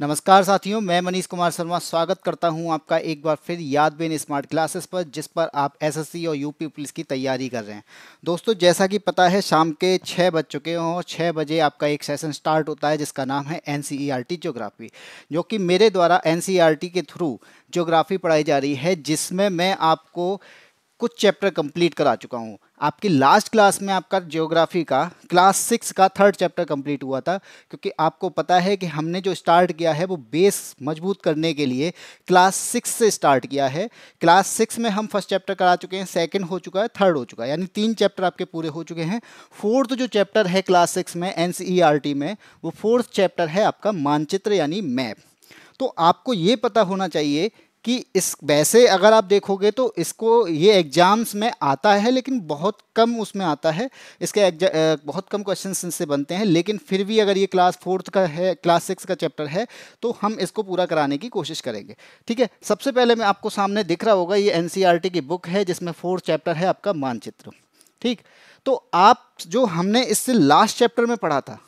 नमस्कार साथियों, मैं मनीष कुमार शर्मा स्वागत करता हूं आपका एक बार फिर यादबेन स्मार्ट क्लासेस पर, जिस पर आप एसएससी और यूपी पुलिस की तैयारी कर रहे हैं। दोस्तों, जैसा कि पता है शाम के 6 बज चुके हैं और 6 बजे आपका एक सेशन स्टार्ट होता है जिसका नाम है एनसीईआरटी ज्योग्राफी, जो कि मेरे द्वारा एनसीईआरटी के थ्रू ज्योग्राफी पढ़ाई जा रही है, जिसमें मैं आपको कुछ चैप्टर कंप्लीट करा चुका हूँ। आपकी लास्ट क्लास में आपका ज्योग्राफी का क्लास 6 का 3rd चैप्टर कंप्लीट हुआ था, क्योंकि आपको पता है कि हमने जो स्टार्ट किया है वो बेस मजबूत करने के लिए क्लास 6 से स्टार्ट किया है। क्लास 6 में हम फर्स्ट चैप्टर करा चुके हैं, सेकंड हो चुका है, थर्ड हो चुका है, यानी 3 चैप्टर आपके पूरे हो चुके हैं। फोर्थ जो चैप्टर है क्लास 6 में एनसीईआरटी में, वो फोर्थ चैप्टर है आपका मानचित्र यानी मैप। तो आपको ये पता होना चाहिए कि इस वैसे अगर आप देखोगे तो इसको ये एग्जाम्स में आता है, लेकिन बहुत कम उसमें आता है। इसके बहुत कम क्वेश्चंस इनसे बनते हैं, लेकिन फिर भी अगर ये क्लास 4th का है, क्लास 6 का चैप्टर है, तो हम इसको पूरा कराने की कोशिश करेंगे। ठीक है, सबसे पहले मैं आपको सामने दिख रहा होगा, ये एनसीईआरटी की बुक है जिसमें 4th चैप्टर है आपका मानचित्र। ठीक, तो आप जो हमने इससे लास्ट चैप्टर में पढ़ा था,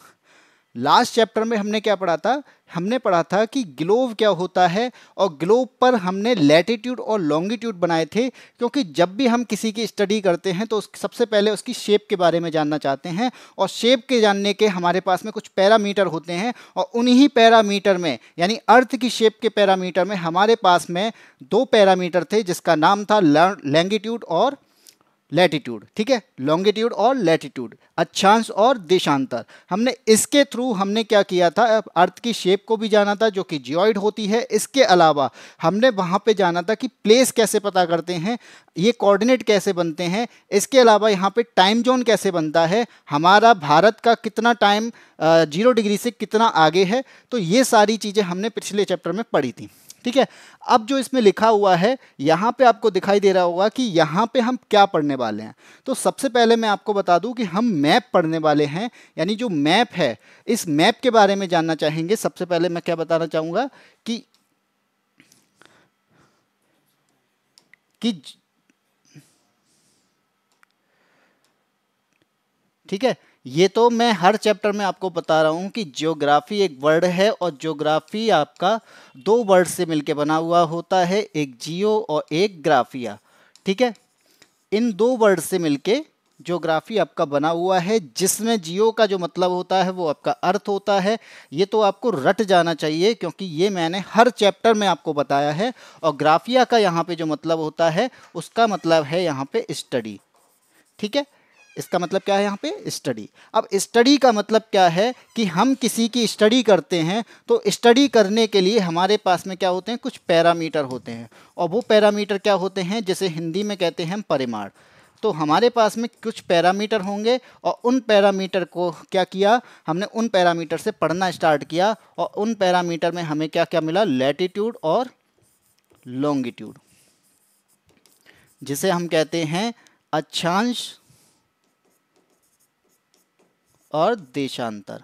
लास्ट चैप्टर में हमने क्या पढ़ा था? हमने पढ़ा था कि ग्लोब क्या होता है, और ग्लोब पर हमने लैटिट्यूड और लॉन्गिट्यूड बनाए थे, क्योंकि जब भी हम किसी की स्टडी करते हैं तो सबसे पहले उसकी शेप के बारे में जानना चाहते हैं, और शेप के जानने के हमारे पास में कुछ पैरामीटर होते हैं, और उन्हीं पैरामीटर में यानी अर्थ की शेप के पैरामीटर में हमारे पास में 2 पैरामीटर थे, जिसका नाम था लैंगिट्यूड और लैटिट्यूड। ठीक है, लॉन्गिट्यूड और लैटिट्यूड, अक्षांश और देशांतर। हमने इसके थ्रू हमने क्या किया था, अर्थ की शेप को भी जाना था जो कि जियोइड होती है। इसके अलावा हमने वहाँ पे जाना था कि प्लेस कैसे पता करते हैं, ये कोऑर्डिनेट कैसे बनते हैं। इसके अलावा यहाँ पे टाइम जोन कैसे बनता है, हमारा भारत का कितना टाइम 0 डिग्री से कितना आगे है। तो ये सारी चीज़ें हमने पिछले चैप्टर में पढ़ी थी। ठीक है, अब जो इसमें लिखा हुआ है यहाँ पे आपको दिखाई दे रहा होगा कि यहाँ पे हम क्या पढ़ने वाले हैं। तो सबसे पहले मैं आपको बता दूं कि हम मैप पढ़ने वाले हैं, यानी जो मैप है, इस मैप के बारे में जानना चाहेंगे। सबसे पहले मैं क्या बताना चाहूँगा कि ठीक है, ये तो मैं हर चैप्टर में आपको बता रहा हूँ कि ज्योग्राफी एक वर्ड है, और ज्योग्राफी आपका 2 वर्ड से मिलकर बना हुआ होता है, एक जियो और एक ग्राफिया। ठीक है, इन 2 वर्ड से मिलके ज्योग्राफी आपका बना हुआ है, जिसमें जियो का जो मतलब होता है वो आपका अर्थ होता है। ये तो आपको रट जाना चाहिए, क्योंकि ये मैंने हर चैप्टर में आपको बताया है। और ग्राफिया का यहाँ पे जो मतलब होता है, उसका मतलब है यहाँ पे स्टडी। ठीक है, इसका मतलब क्या है यहाँ पे? स्टडी। अब स्टडी का मतलब क्या है कि हम किसी की स्टडी करते हैं, तो स्टडी करने के लिए हमारे पास में क्या होते हैं? कुछ पैरामीटर होते हैं, और वो पैरामीटर क्या होते हैं, जैसे हिंदी में कहते हैं हम परिमाण। तो हमारे पास में कुछ पैरामीटर होंगे, और उन पैरामीटर को क्या किया हमने, उन पैरामीटर से पढ़ना स्टार्ट किया, और उन पैरामीटर में हमें क्या क्या मिला? लैटिट्यूड और लॉन्गिट्यूड, जिसे हम कहते हैं अक्षांश और देशांतर।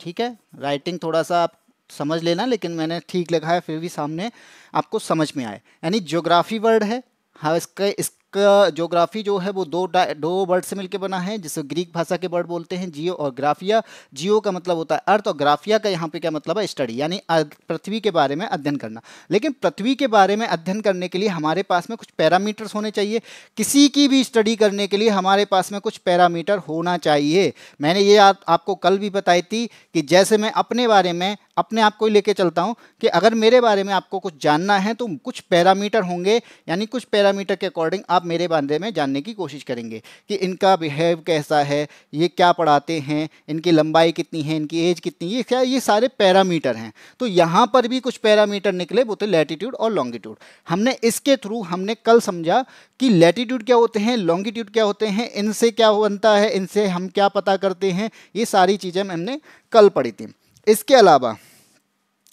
ठीक है, राइटिंग थोड़ा सा आप समझ लेना, लेकिन मैंने ठीक लिखा है, फिर भी सामने आपको समझ में आए। यानी ज्योग्राफी वर्ड है। हाँ, इसका ज्योग्राफी जो है वो दो वर्ड से मिलकर बना है, जिसे ग्रीक भाषा के वर्ड बोलते हैं जियो और ग्राफिया। जियो का मतलब होता है अर्थ, और ग्राफिया का यहाँ पे क्या मतलब है? स्टडी, यानी पृथ्वी के बारे में अध्ययन करना। लेकिन पृथ्वी के बारे में अध्ययन करने के लिए हमारे पास में कुछ पैरामीटर्स होने चाहिए। किसी की भी स्टडी करने के लिए हमारे पास में कुछ पैरामीटर होना चाहिए। मैंने ये आपको कल भी बताई थी कि जैसे मैं अपने बारे में अपने आप को ही लेके चलता हूँ कि अगर मेरे बारे में आपको कुछ जानना है तो कुछ पैरामीटर होंगे, यानी कुछ पैरामीटर के अकॉर्डिंग आप मेरे बारे में जानने की कोशिश करेंगे कि इनका बिहेव कैसा है, ये क्या पढ़ाते हैं, इनकी लंबाई कितनी है, इनकी एज कितनी है, क्या ये सारे पैरामीटर हैं। तो यहाँ पर भी कुछ पैरामीटर निकले, वो थे लैटिट्यूड और लॉन्गिट्यूड। हमने इसके थ्रू हमने कल समझा कि लैटिट्यूड क्या होते हैं, लॉन्गिट्यूड क्या होते हैं, इनसे क्या बनता है, इनसे हम क्या पता करते हैं, ये सारी चीज़ें हमने कल पढ़ी थी। इसके अलावा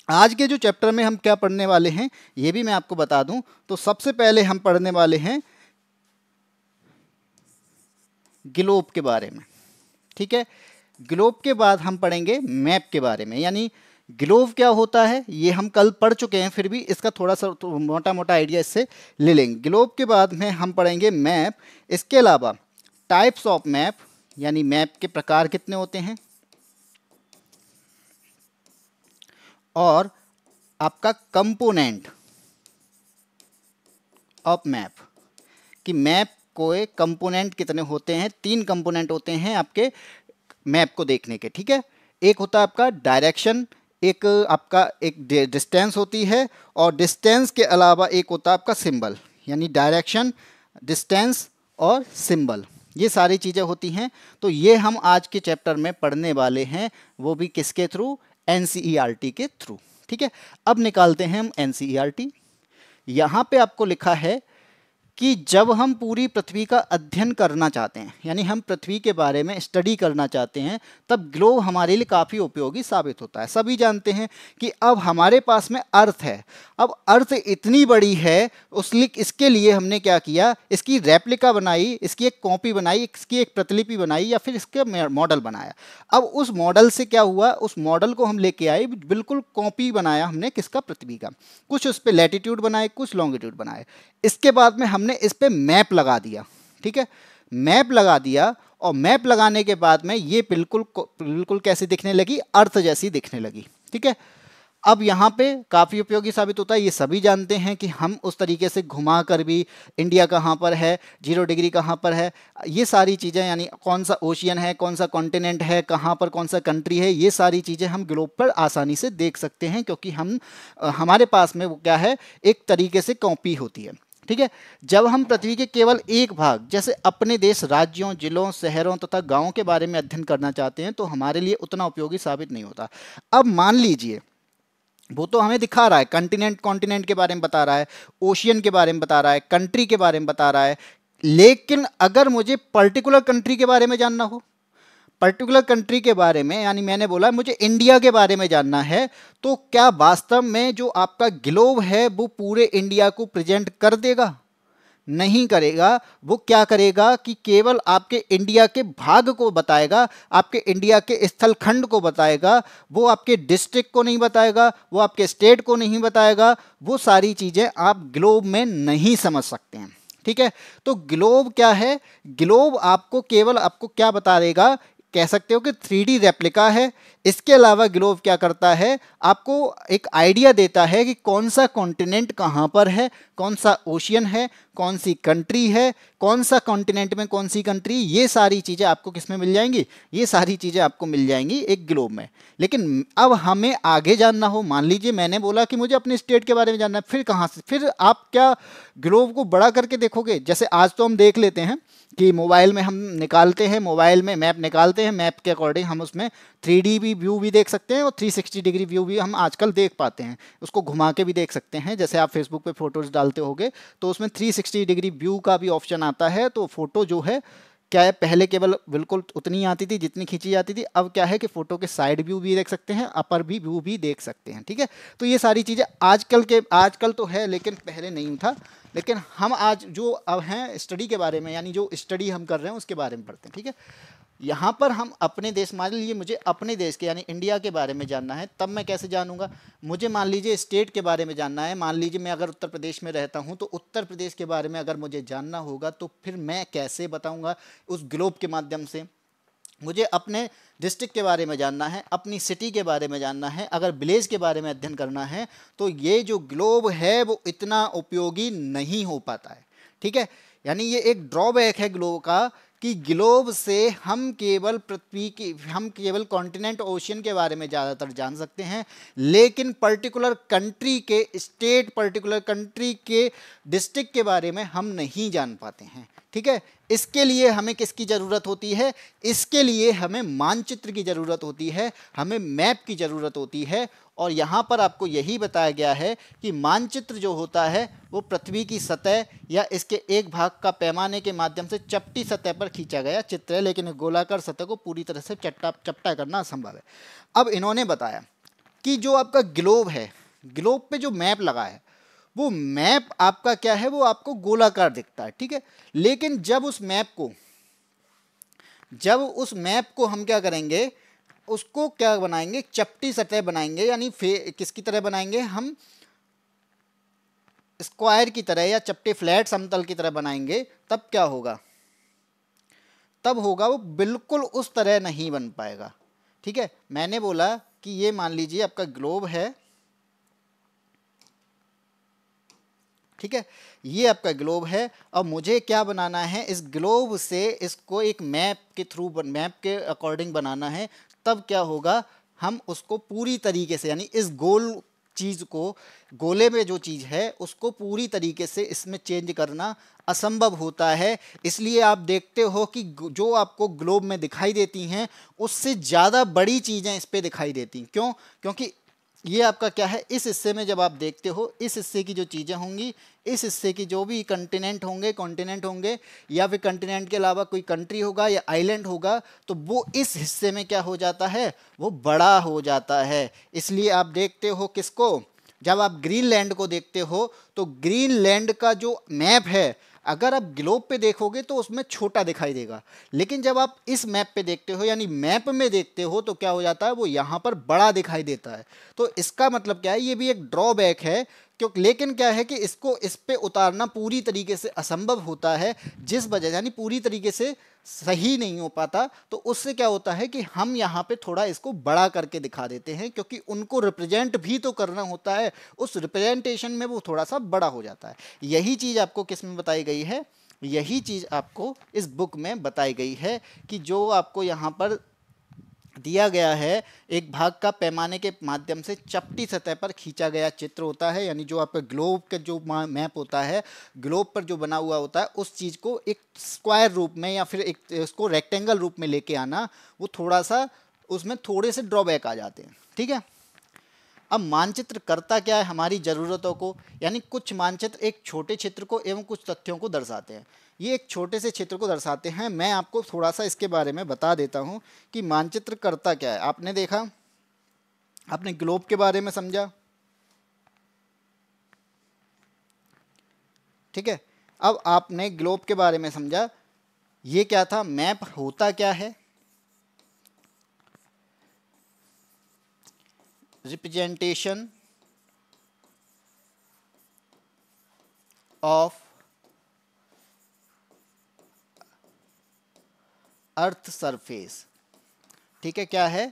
आज के जो चैप्टर में हम क्या पढ़ने वाले हैं ये भी मैं आपको बता दूं। तो सबसे पहले हम पढ़ने वाले हैं ग्लोब के बारे में। ठीक है, ग्लोब के बाद हम पढ़ेंगे मैप के बारे में। यानी ग्लोब क्या होता है ये हम कल पढ़ चुके हैं, फिर भी इसका थोड़ा सा मोटा मोटा आइडिया इससे ले लेंगे। ग्लोब के बाद में हम पढ़ेंगे मैप। इसके अलावा टाइप्स ऑफ मैप, यानी मैप के प्रकार कितने होते हैं, और आपका कंपोनेंट ऑफ मैप, कि मैप को कंपोनेंट कितने होते हैं, 3 कंपोनेंट होते हैं आपके मैप को देखने के, ठीक है। एक होता है आपका डायरेक्शन, एक आपका एक डिस्टेंस होती है, और डिस्टेंस के अलावा एक होता है आपका सिंबल, यानी डायरेक्शन, डिस्टेंस और सिंबल, ये सारी चीज़ें होती हैं। तो ये हम आज के चैप्टर में पढ़ने वाले हैं, वो भी किसके थ्रू, एनसीईआरटी के थ्रू, ठीक है। अब निकालते हैं हम एनसीईआरटी। यहाँ पे आपको लिखा है कि जब हम पूरी पृथ्वी का अध्ययन करना चाहते हैं, यानी हम पृथ्वी के बारे में स्टडी करना चाहते हैं, तब ग्लोब हमारे लिए काफ़ी उपयोगी साबित होता है। सभी जानते हैं कि अब हमारे पास में अर्थ है, अब अर्थ इतनी बड़ी है, इसके लिए हमने क्या किया, इसकी रेप्लिका बनाई, इसकी एक कॉपी बनाई, इसकी एक प्रतिलिपि बनाई, या फिर इसका मॉडल बनाया। अब उस मॉडल से क्या हुआ, उस मॉडल को हम लेके आए, बिल्कुल कॉपी बनाया हमने किसका, पृथ्वी का। कुछ उस पर लैटिट्यूड बनाए, कुछ लॉन्गिट्यूड बनाए। इसके बाद में हमने इस पे मैप लगा दिया, ठीक है, मैप लगा दिया, और मैप लगाने के बाद में ये बिल्कुल बिल्कुल कैसी दिखने लगी, अर्थ जैसी दिखने लगी, ठीक है। अब यहाँ पे काफ़ी उपयोगी साबित होता है, ये सभी जानते हैं कि हम उस तरीके से घुमा कर भी इंडिया कहाँ पर है, 0 डिग्री कहाँ पर है, ये सारी चीज़ें, यानी कौन सा ओशियन है, कौन सा कॉन्टिनेंट है, कहाँ पर कौन सा कंट्री है, ये सारी चीज़ें हम ग्लोब पर आसानी से देख सकते हैं, क्योंकि हमारे पास में वो क्या है, एक तरीके से कॉपी होती है, ठीक है। जब हम पृथ्वी के केवल एक भाग, जैसे अपने देश, राज्यों, जिलों, शहरों तथा गांवों के बारे में अध्ययन करना चाहते हैं, तो हमारे लिए उतना उपयोगी साबित नहीं होता। अब मान लीजिए, वो तो हमें दिखा रहा है, कॉन्टिनेंट के बारे में बता रहा है, ओशियन के बारे में बता रहा है, कंट्री के बारे में बता रहा है, लेकिन अगर मुझे पर्टिकुलर कंट्री के बारे में जानना हो, पर्टिकुलर कंट्री के बारे में, यानी मैंने बोला मुझे इंडिया के बारे में जानना है, तो क्या वास्तव में जो आपका ग्लोब है वो पूरे इंडिया को प्रेजेंट कर देगा? नहीं करेगा। वो क्या करेगा कि केवल आपके इंडिया के भाग को बताएगा, आपके इंडिया के स्थल खंड को बताएगा, वो आपके डिस्ट्रिक्ट को नहीं बताएगा, वो आपके स्टेट को नहीं बताएगा। वो सारी चीज़ें आप ग्लोब में नहीं समझ सकते हैं, ठीक है। तो ग्लोब क्या है, ग्लोब आपको केवल आपको क्या बता देगा, कह सकते हो कि 3D रेप्लिका है। इसके अलावा ग्लोब क्या करता है, आपको एक आइडिया देता है कि कौन सा कॉन्टिनेंट कहाँ पर है, कौन सा ओशियन है, कौन सी कंट्री है, कौन सा कॉन्टिनेंट में कौन सी कंट्री, ये सारी चीज़ें आपको किस में मिल जाएंगी, ये सारी चीज़ें आपको मिल जाएंगी एक ग्लोब में। लेकिन अब हमें आगे जानना हो, मान लीजिए मैंने बोला कि मुझे अपने स्टेट के बारे में जानना है, फिर कहाँ से, फिर आप क्या ग्लोब को बड़ा करके देखोगे? जैसे आज तो हम देख लेते हैं कि मोबाइल में हम निकालते हैं, मोबाइल में मैप निकालते हैं, मैप के अकॉर्डिंग हम उसमें 3D भी व्यू भी देख सकते हैं, और 360 डिग्री व्यू भी हम आजकल देख पाते हैं, उसको घुमा के भी देख सकते हैं। जैसे आप फेसबुक पे फोटोज़ डालते होगे तो उसमें 360 डिग्री व्यू का भी ऑप्शन आता है। तो फोटो जो है क्या है, पहले केवल बिल्कुल उतनी आती थी जितनी खींची जाती थी, अब क्या है कि फोटो के साइड व्यू भी देख सकते हैं, अपर भी व्यू भी देख सकते हैं, ठीक है। तो ये सारी चीज़ें आजकल तो है, लेकिन पहले नहीं था। लेकिन हम आज जो अब हैं स्टडी के बारे में, यानी जो स्टडी हम कर रहे हैं उसके बारे में पढ़ते हैं, ठीक है। यहाँ पर हम अपने देश, मान लीजिए मुझे अपने देश के यानी इंडिया के बारे में जानना है, तब मैं कैसे जानूंगा? मुझे मान लीजिए स्टेट के बारे में जानना है, मान लीजिए मैं अगर उत्तर प्रदेश में रहता हूँ, तो उत्तर प्रदेश के बारे में अगर मुझे जानना होगा तो फिर मैं कैसे बताऊँगा? उस ग्लोब के माध्यम से। मुझे अपने डिस्ट्रिक्ट के बारे में जानना है, अपनी सिटी के बारे में जानना है, अगर विलेज के बारे में अध्ययन करना है, तो ये जो ग्लोब है वो इतना उपयोगी नहीं हो पाता है, ठीक है। यानी ये एक ड्रॉबैक है ग्लोब का, कि ग्लोब से हम केवल कॉन्टिनेंट ओशियन के बारे में ज़्यादातर जान सकते हैं, लेकिन पर्टिकुलर कंट्री के स्टेट, पर्टिकुलर कंट्री के डिस्ट्रिक्ट के बारे में हम नहीं जान पाते हैं, ठीक है। इसके लिए हमें किसकी ज़रूरत होती है? इसके लिए हमें मानचित्र की ज़रूरत होती है, हमें मैप की ज़रूरत होती है। और यहाँ पर आपको यही बताया गया है कि मानचित्र जो होता है वो पृथ्वी की सतह या इसके एक भाग का पैमाने के माध्यम से चपटी सतह पर खींचा गया चित्र है, लेकिन गोलाकार सतह को पूरी तरह से चपटा करना असंभव है। अब इन्होंने बताया कि जो आपका ग्लोब है, ग्लोब पे जो मैप लगा है, वो मैप आपका क्या है, वो आपको गोलाकार दिखता है, ठीक है। लेकिन जब उस मैप को हम क्या करेंगे, उसको क्या बनाएंगे, चपटी सतह बनाएंगे, यानी किसकी तरह बनाएंगे हम, स्क्वायर की तरह या चपटे फ्लैट समतल की तरह बनाएंगे, तब क्या होगा, तब होगा वो बिल्कुल उस तरह नहीं बन पाएगा, ठीक है। मैंने बोला कि ये मान लीजिए आपका ग्लोब है, ठीक है, ये आपका ग्लोब है। और मुझे क्या बनाना है, इस ग्लोब से इसको एक मैप के थ्रू, मैप के अकॉर्डिंग बनाना है। तब क्या होगा, हम उसको पूरी तरीके से, यानी इस गोल चीज़ को, गोले में जो चीज़ है उसको पूरी तरीके से इसमें चेंज करना असंभव होता है। इसलिए आप देखते हो कि जो आपको ग्लोब में दिखाई देती हैं उससे ज़्यादा बड़ी चीज़ें इस पे दिखाई देती। क्यों? क्योंकि ये आपका क्या है, इस हिस्से में जब आप देखते हो, इस हिस्से की जो चीज़ें होंगी, इस हिस्से की जो भी कॉन्टिनेंट होंगे या फिर कॉन्टिनेंट के अलावा कोई कंट्री होगा या आइलैंड होगा, तो वो इस हिस्से में क्या हो जाता है, वो बड़ा हो जाता है। इसलिए आप देखते हो किसको, जब आप ग्रीनलैंड को देखते हो तो ग्रीनलैंड का जो मैप है, अगर आप ग्लोब पे देखोगे तो उसमें छोटा दिखाई देगा, लेकिन जब आप इस मैप पे देखते हो, यानी मैप में देखते हो, तो क्या हो जाता है, वो यहाँ पर बड़ा दिखाई देता है। तो इसका मतलब क्या है, ये भी एक ड्रॉबैक है। क्यों? लेकिन क्या है कि इसको इस पे उतारना पूरी तरीके से असंभव होता है, जिस वजह, यानी पूरी तरीके से सही नहीं हो पाता। तो उससे क्या होता है कि हम यहाँ पे थोड़ा इसको बड़ा करके दिखा देते हैं, क्योंकि उनको रिप्रेजेंट भी तो करना होता है, उस रिप्रेजेंटेशन में वो थोड़ा सा बड़ा हो जाता है। यही चीज़ आपको किस में बताई गई है, यही चीज़ आपको इस बुक में बताई गई है कि जो आपको यहाँ पर दिया गया है, एक भाग का पैमाने के माध्यम से चपटी सतह पर खींचा गया चित्र होता है, यानी जो आपका ग्लोब का जो मैप होता है, ग्लोब पर जो बना हुआ होता है, उस चीज़ को एक स्क्वायर रूप में या फिर एक उसको रेक्टेंगल रूप में लेके आना, वो थोड़ा सा, उसमें थोड़े से ड्रॉबैक आ जाते हैं। ठीक है, अब मानचित्र करता क्या है, हमारी ज़रूरतों को, यानी कुछ मानचित्र एक छोटे क्षेत्र को एवं कुछ तथ्यों को दर्शाते हैं। ये एक छोटे से क्षेत्र को दर्शाते हैं। मैं आपको थोड़ा सा इसके बारे में बता देता हूँ कि मानचित्र करता क्या है। आपने देखा, आपने ग्लोब के बारे में समझा, ठीक है। अब आपने ग्लोब के बारे में समझा, ये क्या था, मैप होता क्या है, रिप्रेजेंटेशन ऑफ अर्थ सरफेस। ठीक है, क्या है,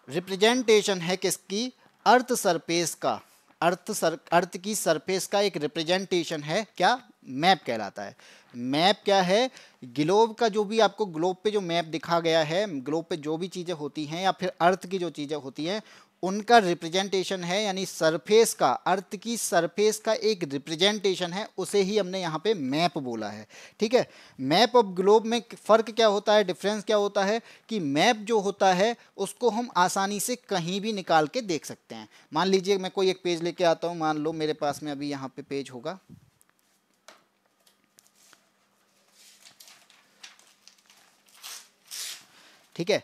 रिप्रेजेंटेशन है किसकी, अर्थ सरफेस का, अर्थ की सरफेस का एक रिप्रेजेंटेशन है, क्या, मैप कहलाता है। मैप क्या है, ग्लोब का जो भी आपको ग्लोब पे जो मैप दिखा गया है, ग्लोब पे जो भी चीज़ें होती हैं या फिर अर्थ की जो चीज़ें होती हैं, उनका रिप्रेजेंटेशन है, यानी सरफेस का, अर्थ की सरफेस का एक रिप्रेजेंटेशन है, उसे ही हमने यहाँ पे मैप बोला है। ठीक है, मैप ऑफ ग्लोब में फ़र्क क्या होता है, डिफरेंस क्या होता है कि मैप जो होता है उसको हम आसानी से कहीं भी निकाल के देख सकते हैं। मान लीजिए मैं कोई एक पेज लेके आता हूँ, मान लो मेरे पास में अभी यहाँ पे पेज होगा, ठीक है।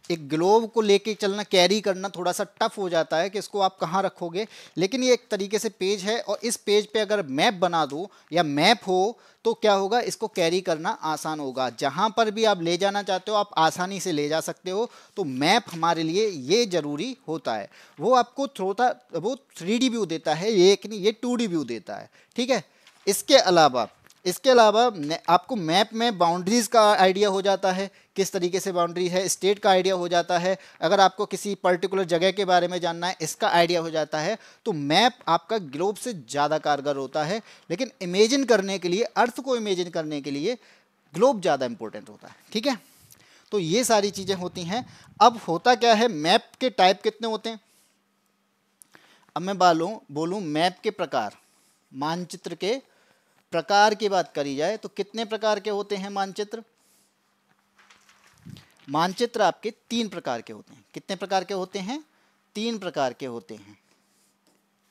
एक ग्लोब को लेके चलना, कैरी करना थोड़ा सा टफ हो जाता है कि इसको आप कहाँ रखोगे, लेकिन ये एक तरीके से पेज है, और इस पेज पे अगर मैप बना दो या मैप हो तो क्या होगा, इसको कैरी करना आसान होगा। जहाँ पर भी आप ले जाना चाहते हो आप आसानी से ले जा सकते हो। तो मैप हमारे लिए ये जरूरी होता है। वो आपको वो 3D व्यू देता है, ये एक नहीं, ये 2D व्यू देता है। ठीक है, इसके अलावा आपको मैप में बाउंड्रीज़ का आइडिया हो जाता है, किस तरीके से बाउंड्री है, स्टेट का आइडिया हो जाता है। अगर आपको किसी पर्टिकुलर जगह के बारे में जानना है, इसका आइडिया हो जाता है। तो मैप आपका ग्लोब से ज़्यादा कारगर होता है, लेकिन इमेजिन करने के लिए, अर्थ को इमेजिन करने के लिए ग्लोब ज़्यादा इंपॉर्टेंट होता है। ठीक है, तो ये सारी चीज़ें होती हैं। अब होता क्या है, मैप के टाइप कितने होते हैं। अब मैं बोलूँ मैप के प्रकार, मानचित्र के प्रकार की बात करी जाए तो कितने प्रकार के होते हैं मानचित्र। मानचित्र आपके 3 प्रकार के होते हैं। कितने प्रकार के होते हैं, 3 प्रकार के होते हैं।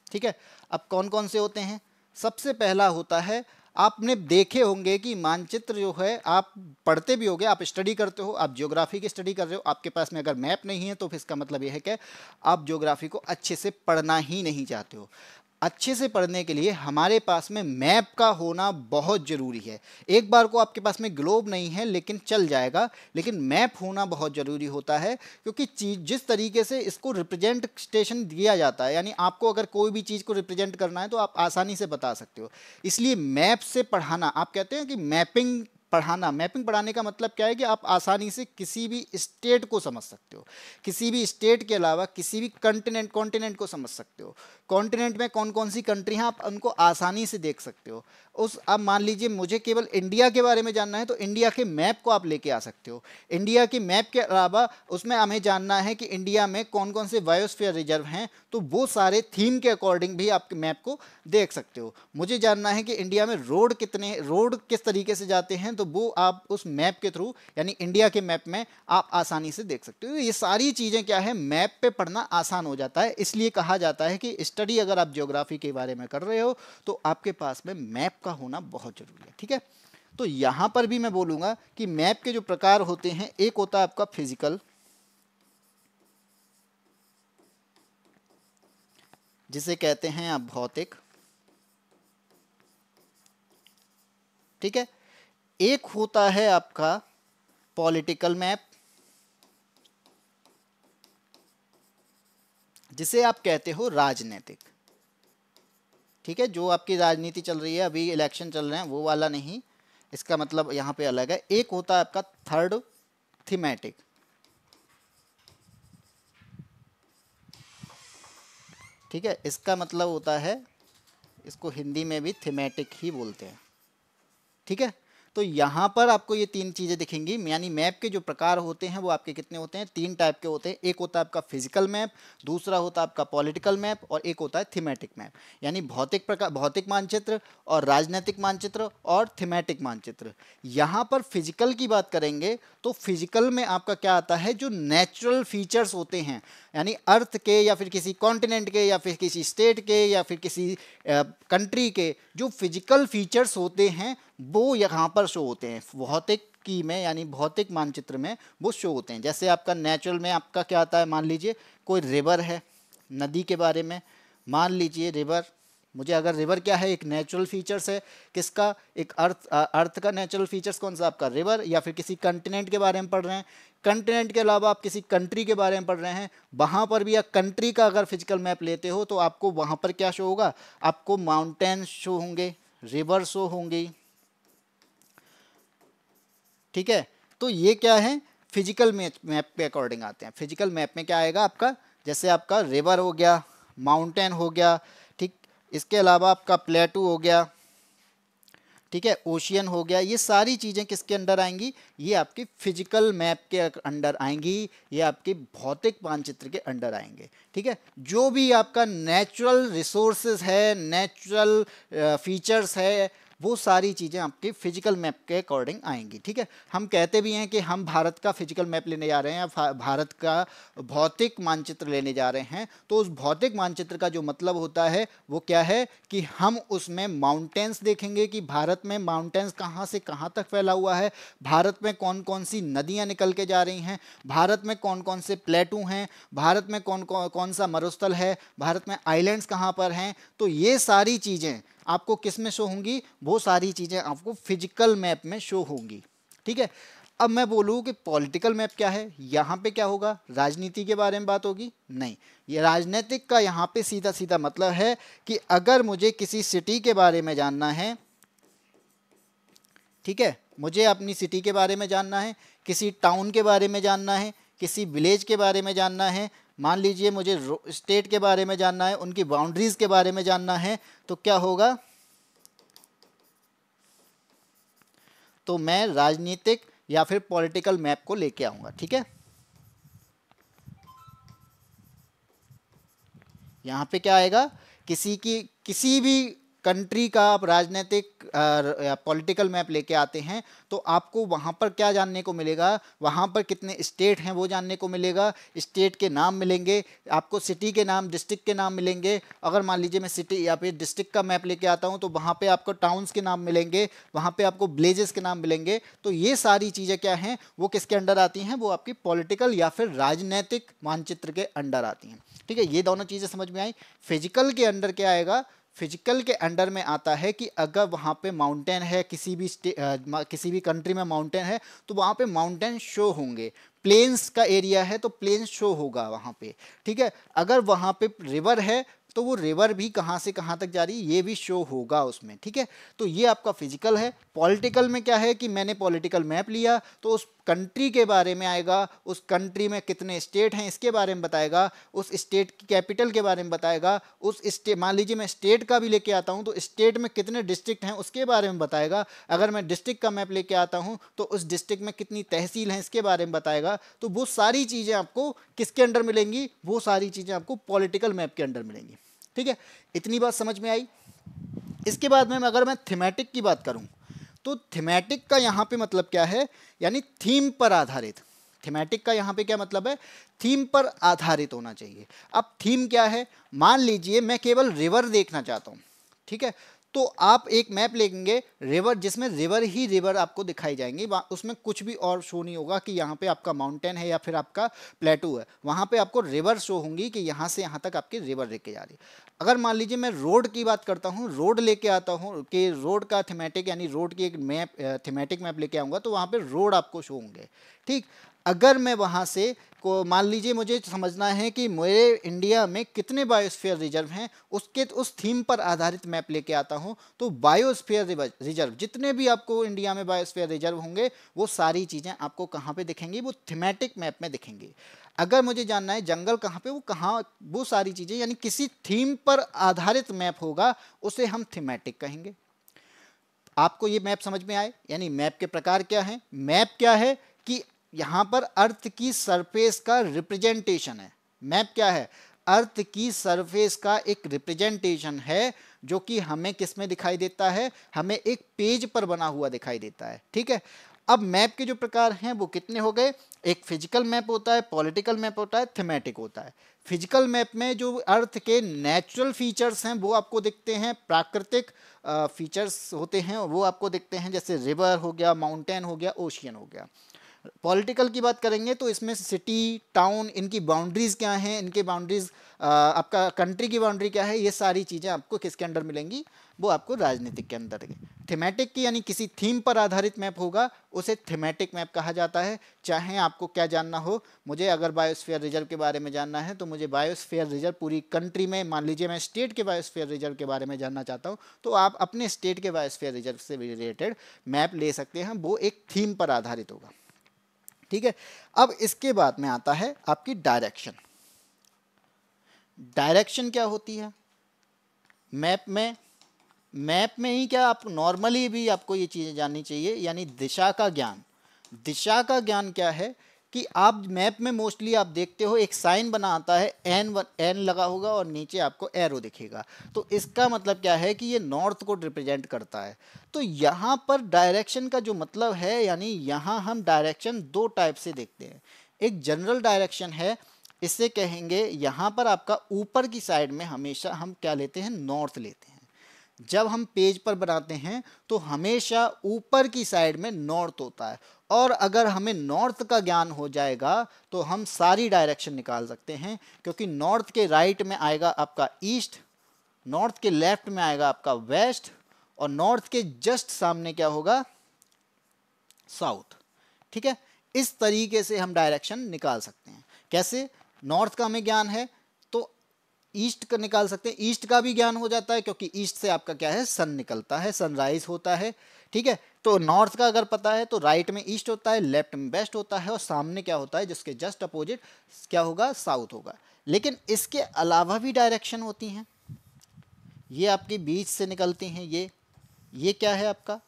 ठीक है, अब कौन कौन से होते हैं। सबसे पहला होता है, आपने देखे होंगे कि मानचित्र जो है, आप पढ़ते भी होंगे, आप स्टडी करते हो, आप ज्योग्राफी की स्टडी कर रहे हो, आपके पास में अगर मैप नहीं है तो फिर इसका मतलब यह है कि आप ज्योग्राफी को अच्छे से पढ़ना ही नहीं चाहते हो। अच्छे से पढ़ने के लिए हमारे पास में मैप का होना बहुत ज़रूरी है। एक बार को आपके पास में ग्लोब नहीं है लेकिन चल जाएगा, लेकिन मैप होना बहुत ज़रूरी होता है, क्योंकि चीज़ जिस तरीके से इसको रिप्रेजेंटेशन दिया जाता है, यानी आपको अगर कोई भी चीज़ को रिप्रेजेंट करना है तो आप आसानी से बता सकते हो। इसलिए मैप से पढ़ाना, आप कहते हैं कि मैपिंग पढ़ाना, मैपिंग पढ़ाने का मतलब क्या है कि आप आसानी से किसी भी स्टेट को समझ सकते हो, किसी भी स्टेट के अलावा किसी भी कॉन्टिनेंट को समझ सकते हो। कॉन्टिनेंट में कौन कौन सी कंट्री हैं आप उनको आसानी से देख सकते हो। उस अब मान लीजिए मुझे केवल इंडिया के बारे में जानना है तो इंडिया के मैप को आप लेके आ सकते हो। इंडिया के मैप के अलावा उसमें हमें जानना है कि इंडिया में कौन कौन से बायोस्फीयर रिजर्व हैं, तो वो सारे थीम के अकॉर्डिंग भी आप मैप को देख सकते हो। मुझे जानना है कि इंडिया में रोड किस तरीके से जाते हैं, तो वो आप उस मैप के थ्रू यानी इंडिया के मैप में आप आसानी से देख सकते हो। ये सारी चीज़ें क्या है, मैप पे पढ़ना आसान हो जाता है। इसलिए कहा जाता है कि स्टडी अगर आप ज्योग्राफी के बारे में कर रहे हो तो आपके पास में मैप का होना बहुत जरूरी है। ठीक है, तो यहां पर भी मैं बोलूंगा कि मैप के जो प्रकार होते हैं, एक होता है आपका फिजिकल, जिसे कहते हैं आप भौतिक। ठीक है, एक होता है आपका पॉलिटिकल मैप, जिसे आप कहते हो राजनीतिक। ठीक है, जो आपकी राजनीति चल रही है, अभी इलेक्शन चल रहे हैं, वो वाला नहीं, इसका मतलब यहाँ पे अलग है। एक होता है आपका थर्ड थीमेटिक। ठीक है, इसका मतलब होता है, इसको हिंदी में भी थीमेटिक ही बोलते हैं। ठीक है, तो यहाँ पर आपको ये तीन चीज़ें दिखेंगी, यानी मैप के जो प्रकार होते हैं वो आपके कितने होते हैं, तीन टाइप के होते हैं। एक होता है आपका फिजिकल मैप, दूसरा होता है आपका पॉलिटिकल मैप, और एक होता है थीमेटिक मैप, यानी भौतिक मानचित्र और राजनीतिक मानचित्र और थीमेटिक मानचित्र। यहाँ पर फिजिकल की बात करेंगे तो फिजिकल में आपका क्या आता है, जो नेचुरल फीचर्स होते हैं, यानी अर्थ के या फिर किसी कॉन्टिनेंट के या फिर किसी स्टेट के या फिर किसी कंट्री के जो फिजिकल फीचर्स होते हैं वो यहाँ पर शो होते हैं। भौतिकी में यानी भौतिक मानचित्र में वो शो होते हैं। जैसे आपका नेचुरल में आपका क्या आता है, मान लीजिए कोई रिवर है, नदी के बारे में मान लीजिए रिवर, मुझे अगर रिवर क्या है, एक नेचुरल फीचर्स है, किसका, एक अर्थ का नेचुरल फीचर्स कौन सा आपका रिवर, या फिर किसी कंटिनेंट के बारे में पढ़ रहे हैं, कंटिनेंट के अलावा आप किसी कंट्री के बारे में पढ़ रहे हैं, वहाँ पर भी आप कंट्री का अगर फिजिकल मैप लेते हो तो आपको वहाँ पर क्या शो होगा, आपको माउंटेन शो होंगे, रिवर शो होंगी। ठीक है, तो ये क्या है, फिजिकल मैप के अकॉर्डिंग आते हैं। फिजिकल मैप में क्या आएगा आपका, जैसे आपका रिवर हो गया, माउंटेन हो गया, ठीक, इसके अलावा आपका प्लेटू हो गया, ठीक है, ओशियन हो गया, ये सारी चीज़ें किसके अंडर आएंगी, ये आपकी फिजिकल मैप के अंडर आएंगी, ये आपके भौतिक मानचित्र के अंडर आएंगे। ठीक है, जो भी आपका नेचुरल रिसोर्सेज है, नेचुरल फीचर्स है, वो सारी चीज़ें आपके फिजिकल मैप के अकॉर्डिंग आएंगी। ठीक है, हम कहते भी हैं कि हम भारत का फिजिकल मैप लेने जा रहे हैं या भारत का भौतिक मानचित्र लेने जा रहे हैं, तो उस भौतिक मानचित्र का जो मतलब होता है वो क्या है कि हम उसमें माउंटेन्स देखेंगे कि भारत में माउंटेन्स कहाँ से कहाँ तक फैला हुआ है, भारत में कौन कौन सी नदियाँ निकल के जा रही हैं, भारत में कौन कौन से प्लेटू हैं, भारत में कौन सा मरुस्थल है, भारत में आइलैंड्स कहाँ पर हैं। तो ये सारी चीज़ें आपको किस में शो होंगी, वो सारी चीज़ें आपको फिजिकल मैप में शो होंगी। ठीक है, अब मैं बोलूँ कि पॉलिटिकल मैप क्या है, यहाँ पे क्या होगा, राजनीति के बारे में बात होगी, नहीं, ये राजनीतिक का यहाँ पे सीधा सीधा मतलब है कि अगर मुझे किसी सिटी के बारे में जानना है, ठीक है, मुझे अपनी सिटी के बारे में जानना है, किसी टाउन के बारे में जानना है, किसी विलेज के बारे में जानना है, मान लीजिए मुझे स्टेट के बारे में जानना है, उनकी बाउंड्रीज के बारे में जानना है, तो क्या होगा, तो मैं राजनीतिक या फिर पॉलिटिकल मैप को लेके आऊंगा। ठीक है, यहाँ पे क्या आएगा, किसी भी कंट्री का आप राजनीतिक पॉलिटिकल मैप लेके आते हैं तो आपको वहाँ पर क्या जानने को मिलेगा, वहाँ पर कितने स्टेट हैं वो जानने को मिलेगा, स्टेट के नाम मिलेंगे आपको, सिटी के नाम, डिस्ट्रिक्ट के नाम मिलेंगे। अगर मान लीजिए मैं सिटी या फिर डिस्ट्रिक्ट का मैप लेके आता हूँ तो वहाँ पे आपको टाउन्स के नाम मिलेंगे, वहाँ पे आपको विलेजेस के नाम मिलेंगे। तो ये सारी चीज़ें क्या हैं, वो किसके अंडर आती हैं, वो आपकी पॉलिटिकल या फिर राजनीतिक मानचित्र के अंडर आती हैं। ठीक है, ये दोनों चीज़ें समझ में आई। फिजिकल के अंडर क्या आएगा, फिजिकल के अंडर में आता है कि अगर वहाँ पे माउंटेन है, किसी भी कंट्री में माउंटेन है तो वहाँ पे माउंटेन शो होंगे, प्लेन्स का एरिया है तो प्लेन्स शो होगा वहाँ पे। ठीक है, अगर वहाँ पे रिवर है, तो वो रिवर भी कहाँ से कहाँ तक जा रही है ये भी शो होगा उसमें, ठीक है। तो ये आपका फिजिकल है। पॉलिटिकल में क्या है कि मैंने पॉलिटिकल मैप लिया तो उस कंट्री के बारे में आएगा, उस कंट्री में कितने स्टेट हैं इसके बारे में बताएगा, उस स्टेट की कैपिटल के बारे में बताएगा, उस स्टेट, मान लीजिए मैं स्टेट का भी लेके आता हूँ तो स्टेट में कितने डिस्ट्रिक्ट हैं उसके बारे में बताएगा। अगर मैं डिस्ट्रिक्ट का मैप लेके आता हूँ तो उस डिस्ट्रिक्ट में कितनी तहसील हैं इसके बारे में बताएगा। तो वो सारी चीज़ें आपको किसके अंडर मिलेंगी, वो सारी चीज़ें आपको पॉलिटिकल मैप के अंडर मिलेंगी, ठीक है। इतनी बात समझ में आई। इसके बाद में अगर मैं थीमेटिक की बात करूं तो थीमेटिक का यहाँ पे मतलब क्या है, यानी थीम पर आधारित। थीमेटिक का यहाँ पे क्या मतलब है, थीम पर आधारित होना चाहिए। अब थीम क्या है, मान लीजिए मैं केवल रिवर देखना चाहता हूँ, ठीक है, तो आप एक मैप लेंगे रिवर जिसमें रिवर ही रिवर आपको दिखाई जाएंगी, उसमें कुछ भी और शो नहीं होगा कि यहाँ पे आपका माउंटेन है या फिर आपका प्लेटू है, वहाँ पे आपको रिवर शो होंगी कि यहाँ से यहाँ तक आपकी रिवर लेके जा रही है। अगर मान लीजिए मैं रोड की बात करता हूँ, रोड लेके आता हूँ कि रोड का थीमेटिक यानी रोड की एक मैप थीमेटिक मैप लेके आऊँगा तो वहाँ पे रोड आपको शो होंगे, ठीक। अगर मैं वहाँ से को मान लीजिए मुझे समझना है कि मेरे इंडिया में कितने बायोस्फीयर रिजर्व हैं, उसके उस थीम पर आधारित मैप लेके आता हूँ तो बायोस्फीयर रिजर्व जितने भी आपको इंडिया में बायोस्फीयर रिजर्व होंगे वो सारी चीज़ें आपको कहाँ पे दिखेंगी, वो थीमेटिक मैप में दिखेंगी। अगर मुझे जानना है जंगल कहाँ पे, वो कहाँ, वो सारी चीज़ें यानी किसी थीम पर आधारित मैप होगा उसे हम थीमेटिक कहेंगे। आपको ये मैप समझ में आए, यानी मैप के प्रकार क्या हैं। मैप क्या है कि यहाँ पर अर्थ की सरफेस का रिप्रेजेंटेशन है। मैप क्या है, अर्थ की सरफेस का एक रिप्रेजेंटेशन है जो कि हमें किस में दिखाई देता है, हमें एक पेज पर बना हुआ दिखाई देता है, ठीक है। अब मैप के जो प्रकार हैं वो कितने हो गए, एक फिजिकल मैप होता है, पॉलिटिकल मैप होता है, थीमेटिक होता है। फिजिकल मैप में जो अर्थ के नेचुरल फीचर्स हैं वो आपको दिखते हैं, प्राकृतिक फीचर्स होते हैं वो आपको दिखते हैं, जैसे रिवर हो गया, माउंटेन हो गया, ओशियन हो गया। पॉलिटिकल की बात करेंगे तो इसमें सिटी, टाउन, इनकी बाउंड्रीज क्या हैं, इनके बाउंड्रीज, आपका कंट्री की बाउंड्री क्या है, ये सारी चीज़ें आपको किसके अंडर मिलेंगी, वो आपको राजनीतिक के अंदर। थीमेटिक की यानी किसी थीम पर आधारित मैप होगा उसे थीमेटिक मैप कहा जाता है। चाहे आपको क्या जानना हो, मुझे अगर बायोस्फीयर रिजर्व के बारे में जानना है तो मुझे बायोस्फीयर रिजर्व पूरी कंट्री में, मान लीजिए मैं स्टेट के बायोस्फीयर रिजर्व के बारे में जानना चाहता हूँ तो आप अपने स्टेट के बायोस्फीयर रिजर्व से रिलेटेड मैप ले सकते हैं, वो एक थीम पर आधारित होगा, ठीक है। अब इसके बाद में आता है आपकी डायरेक्शन। डायरेक्शन क्या होती है मैप में, मैप में ही क्या, आप नॉर्मली भी आपको ये चीज़ें जाननी चाहिए, यानी दिशा का ज्ञान। दिशा का ज्ञान क्या है कि आप मैप में मोस्टली आप देखते हो एक साइन बना आता है, एन लगा होगा और नीचे आपको एरो दिखेगा, तो इसका मतलब क्या है कि ये नॉर्थ को रिप्रेजेंट करता है। तो यहाँ पर डायरेक्शन का जो मतलब है, यानी यहाँ हम डायरेक्शन दो टाइप से देखते हैं। एक जनरल डायरेक्शन है, इससे कहेंगे यहाँ पर आपका ऊपर की साइड में हमेशा हम क्या लेते हैं, नॉर्थ लेते हैं। जब हम पेज पर बनाते हैं तो हमेशा ऊपर की साइड में नॉर्थ होता है, और अगर हमें नॉर्थ का ज्ञान हो जाएगा तो हम सारी डायरेक्शन निकाल सकते हैं, क्योंकि नॉर्थ के राइट में आएगा आपका ईस्ट, नॉर्थ के लेफ्ट में आएगा आपका वेस्ट, और नॉर्थ के जस्ट सामने क्या होगा, साउथ, ठीक है। इस तरीके से हम डायरेक्शन निकाल सकते हैं। कैसे, नॉर्थ का हमें ज्ञान है तो ईस्ट का निकाल सकते हैं, ईस्ट का भी ज्ञान हो जाता है क्योंकि ईस्ट से आपका क्या है, सन निकलता है, सनराइज होता है, ठीक है। तो नॉर्थ का अगर पता है तो राइट में ईस्ट होता है, लेफ्ट में वेस्ट होता है, और सामने क्या होता है, जिसके जस्ट अपोजिट क्या होगा, साउथ होगा। लेकिन इसके अलावा भी डायरेक्शन होती हैं, ये आपके बीच से निकलती हैं, ये क्या है आपका,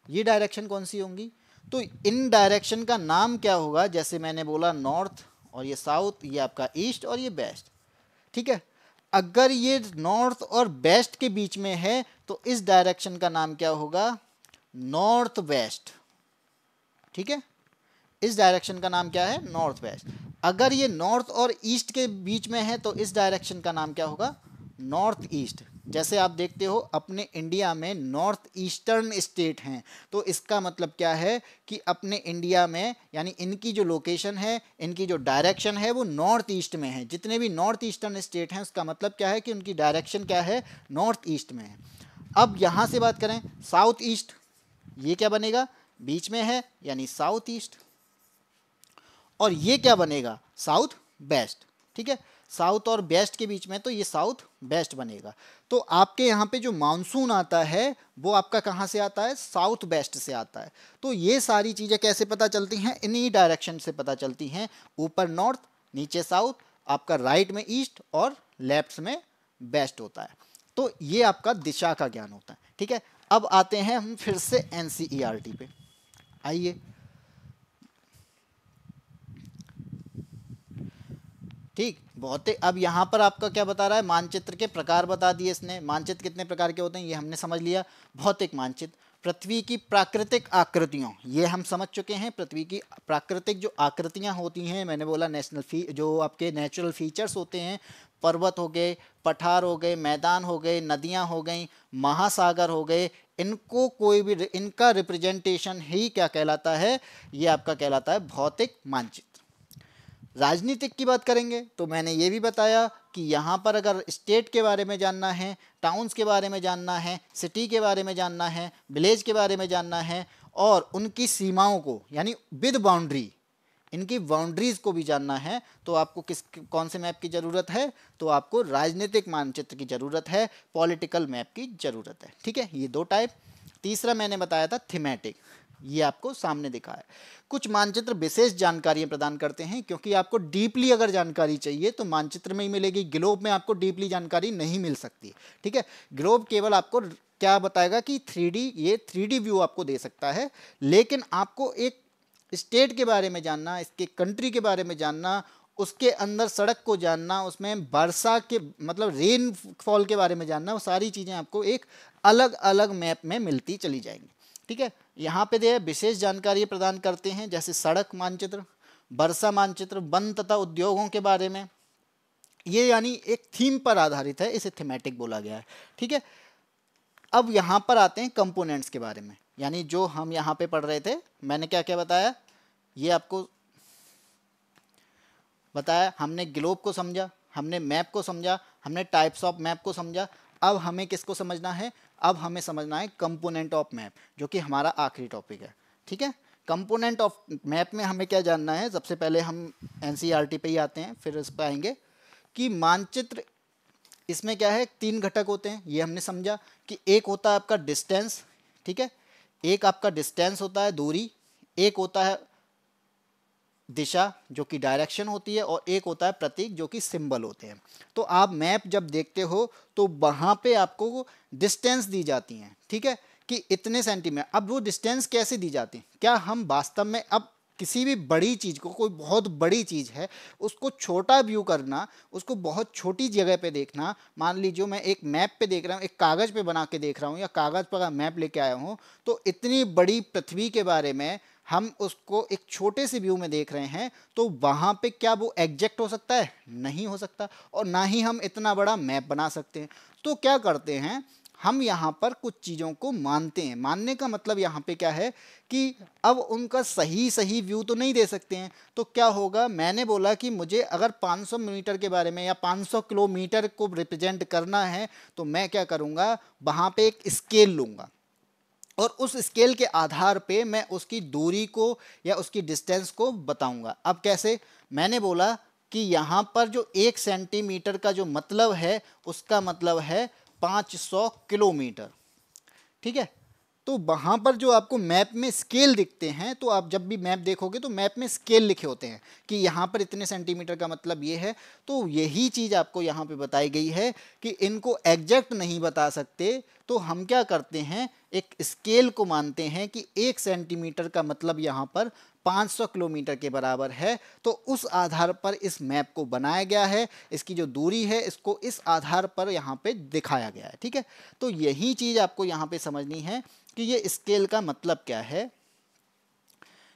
ये डायरेक्शन कौन सी होंगी, तो इन डायरेक्शन का नाम क्या होगा, जैसे मैंने बोला नॉर्थ, और ये साउथ, ये आपका ईस्ट, और ये वेस्ट, ठीक है। अगर ये नॉर्थ और वेस्ट के बीच में है तो इस डायरेक्शन का नाम क्या होगा, नॉर्थ वेस्ट, ठीक है। इस डायरेक्शन का नाम क्या है, नॉर्थ वेस्ट। अगर ये नॉर्थ और ईस्ट के बीच में है तो इस डायरेक्शन का नाम क्या होगा, नॉर्थ ईस्ट। जैसे आप देखते हो अपने इंडिया में नॉर्थ ईस्टर्न स्टेट हैं, तो इसका मतलब क्या है कि अपने इंडिया में यानी इनकी जो लोकेशन है, इनकी जो डायरेक्शन है वो नॉर्थ ईस्ट में है। जितने भी नॉर्थ ईस्टर्न स्टेट हैं उसका मतलब क्या है कि उनकी डायरेक्शन क्या है, नॉर्थ ईस्ट में है। अब यहाँ से बात करें साउथ ईस्ट, ये क्या बनेगा, बीच में है यानी साउथ ईस्ट, और ये क्या बनेगा, साउथ वेस्ट, ठीक है। साउथ और वेस्ट के बीच में, तो ये साउथ वेस्ट बनेगा। तो आपके यहाँ पे जो मानसून आता है वो आपका कहाँ से आता है, साउथ वेस्ट से आता है। तो ये सारी चीज़ें कैसे पता चलती हैं, इन्हीं डायरेक्शन से पता चलती हैं, ऊपर नॉर्थ, नीचे साउथ, आपका राइट में ईस्ट और लेफ्ट में वेस्ट होता है। तो ये आपका दिशा का ज्ञान होता है, ठीक है। अब आते हैं हम फिर से एनसीईआरटी पे, आइए। ठीक, बहुत ही। अब यहाँ पर आपका क्या बता रहा है, मानचित्र के प्रकार बता दिए इसने। मानचित्र कितने प्रकार के होते हैं ये हमने समझ लिया। भौतिक मानचित्र, पृथ्वी की प्राकृतिक आकृतियों, ये हम समझ चुके हैं। पृथ्वी की प्राकृतिक जो आकृतियाँ होती हैं, मैंने बोला जो आपके नेचुरल फीचर्स होते हैं, पर्वत हो गए, पठार हो गए, मैदान हो गए, नदियाँ हो गई, महासागर हो गए, इनको कोई भी इनका रिप्रेजेंटेशन ही क्या कहलाता है, ये आपका कहलाता है भौतिक मानचित्र। राजनीतिक की बात करेंगे तो मैंने ये भी बताया कि यहाँ पर अगर स्टेट के बारे में जानना है, टाउन्स के बारे में जानना है, सिटी के बारे में जानना है, विलेज के बारे में जानना है, और उनकी सीमाओं को यानी विद बाउंड्री, इनकी बाउंड्रीज को भी जानना है, तो आपको कौन से मैप की ज़रूरत है, तो आपको राजनीतिक मानचित्र की ज़रूरत है, पॉलिटिकल मैप की ज़रूरत है, ठीक है। ये दो टाइप। तीसरा मैंने बताया था थीमेटिक, ये आपको सामने दिखा है। कुछ मानचित्र विशेष जानकारियां प्रदान करते हैं, क्योंकि आपको डीपली अगर जानकारी चाहिए तो मानचित्र में ही मिलेगी, ग्लोब में आपको डीपली जानकारी नहीं मिल सकती, ठीक है। ग्लोब केवल आपको क्या बताएगा कि 3D, ये 3D व्यू आपको दे सकता है, लेकिन आपको एक स्टेट के बारे में जानना, इसके कंट्री के बारे में जानना, उसके अंदर सड़क को जानना, उसमें वर्षा के मतलब रेनफॉल के बारे में जानना, वो सारी चीज़ें आपको एक अलग अलग मैप में मिलती चली जाएंगी, ठीक है। यहाँ पे दे विशेष जानकारी प्रदान करते हैं, जैसे सड़क मानचित्र, वर्षा मानचित्र, वन तथा उद्योगों के बारे में। ये यानी एक थीम पर आधारित है, इसे थीमेटिक बोला गया है, ठीक है। अब यहाँ पर आते हैं कंपोनेंट्स के बारे में, यानी जो हम यहाँ पे पढ़ रहे थे, मैंने क्या क्या बताया, ये आपको बताया। हमने ग्लोब को समझा, हमने मैप को समझा, हमने टाइप्स ऑफ मैप को समझा। अब हमें किसको समझना है, अब हमें समझना है कंपोनेंट ऑफ मैप, जो कि हमारा आखिरी टॉपिक है, ठीक है। कंपोनेंट ऑफ मैप में हमें क्या जानना है, सबसे पहले हम एनसीईआरटी पे ही आते हैं, फिर इस पर आएंगे कि मानचित्र, इसमें क्या है, 3 घटक होते हैं, ये हमने समझा कि एक होता है आपका डिस्टेंस, ठीक है, एक आपका डिस्टेंस होता है दूरी, एक होता है दिशा जो कि डायरेक्शन होती है, और एक होता है प्रतीक जो कि सिंबल होते हैं। तो आप मैप जब देखते हो तो वहाँ पे आपको डिस्टेंस दी जाती हैं, ठीक है, कि इतने सेंटीमीटर। अब वो डिस्टेंस कैसे दी जाती है, क्या हम वास्तव में अब किसी भी बड़ी चीज़ को, कोई बहुत बड़ी चीज़ है उसको छोटा व्यू करना, उसको बहुत छोटी जगह पे देखना, मान लीजिए मैं एक मैप पे देख रहा हूँ, एक कागज़ पे बना के देख रहा हूँ, या कागज़ पर मैप लेके आया हूँ, तो इतनी बड़ी पृथ्वी के बारे में हम उसको एक छोटे से व्यू में देख रहे हैं, तो वहाँ पे क्या वो एग्जैक्ट हो सकता है, नहीं हो सकता, और ना ही हम इतना बड़ा मैप बना सकते हैं। तो क्या करते हैं, हम यहाँ पर कुछ चीज़ों को मानते हैं। मानने का मतलब यहाँ पे क्या है कि अब उनका सही व्यू तो नहीं दे सकते हैं, तो क्या होगा, मैंने बोला कि मुझे अगर 500 मीटर के बारे में या 500 किलोमीटर को रिप्रेजेंट करना है, तो मैं क्या करूँगा, वहाँ पे एक स्केल लूँगा, और उस स्केल के आधार पे मैं उसकी दूरी को या उसकी डिस्टेंस को बताऊंगा। अब कैसे, मैंने बोला कि यहाँ पर जो 1 सेंटीमीटर का जो मतलब है, उसका मतलब है 500 किलोमीटर, ठीक है। तो वहाँ पर जो आपको मैप में स्केल दिखते हैं, तो आप जब भी मैप देखोगे तो मैप में स्केल लिखे होते हैं कि यहाँ पर इतने सेंटीमीटर का मतलब ये है। तो यही चीज़ आपको यहाँ पे बताई गई है कि इनको एग्जैक्ट नहीं बता सकते, तो हम क्या करते हैं, एक स्केल को मानते हैं कि 1 सेंटीमीटर का मतलब यहाँ पर 500 किलोमीटर के बराबर है। तो उस आधार पर इस मैप को बनाया गया है, इसकी जो दूरी है इसको इस आधार पर यहाँ पे दिखाया गया है, ठीक है। तो यही चीज़ आपको यहाँ पे समझनी है कि ये स्केल का मतलब क्या है।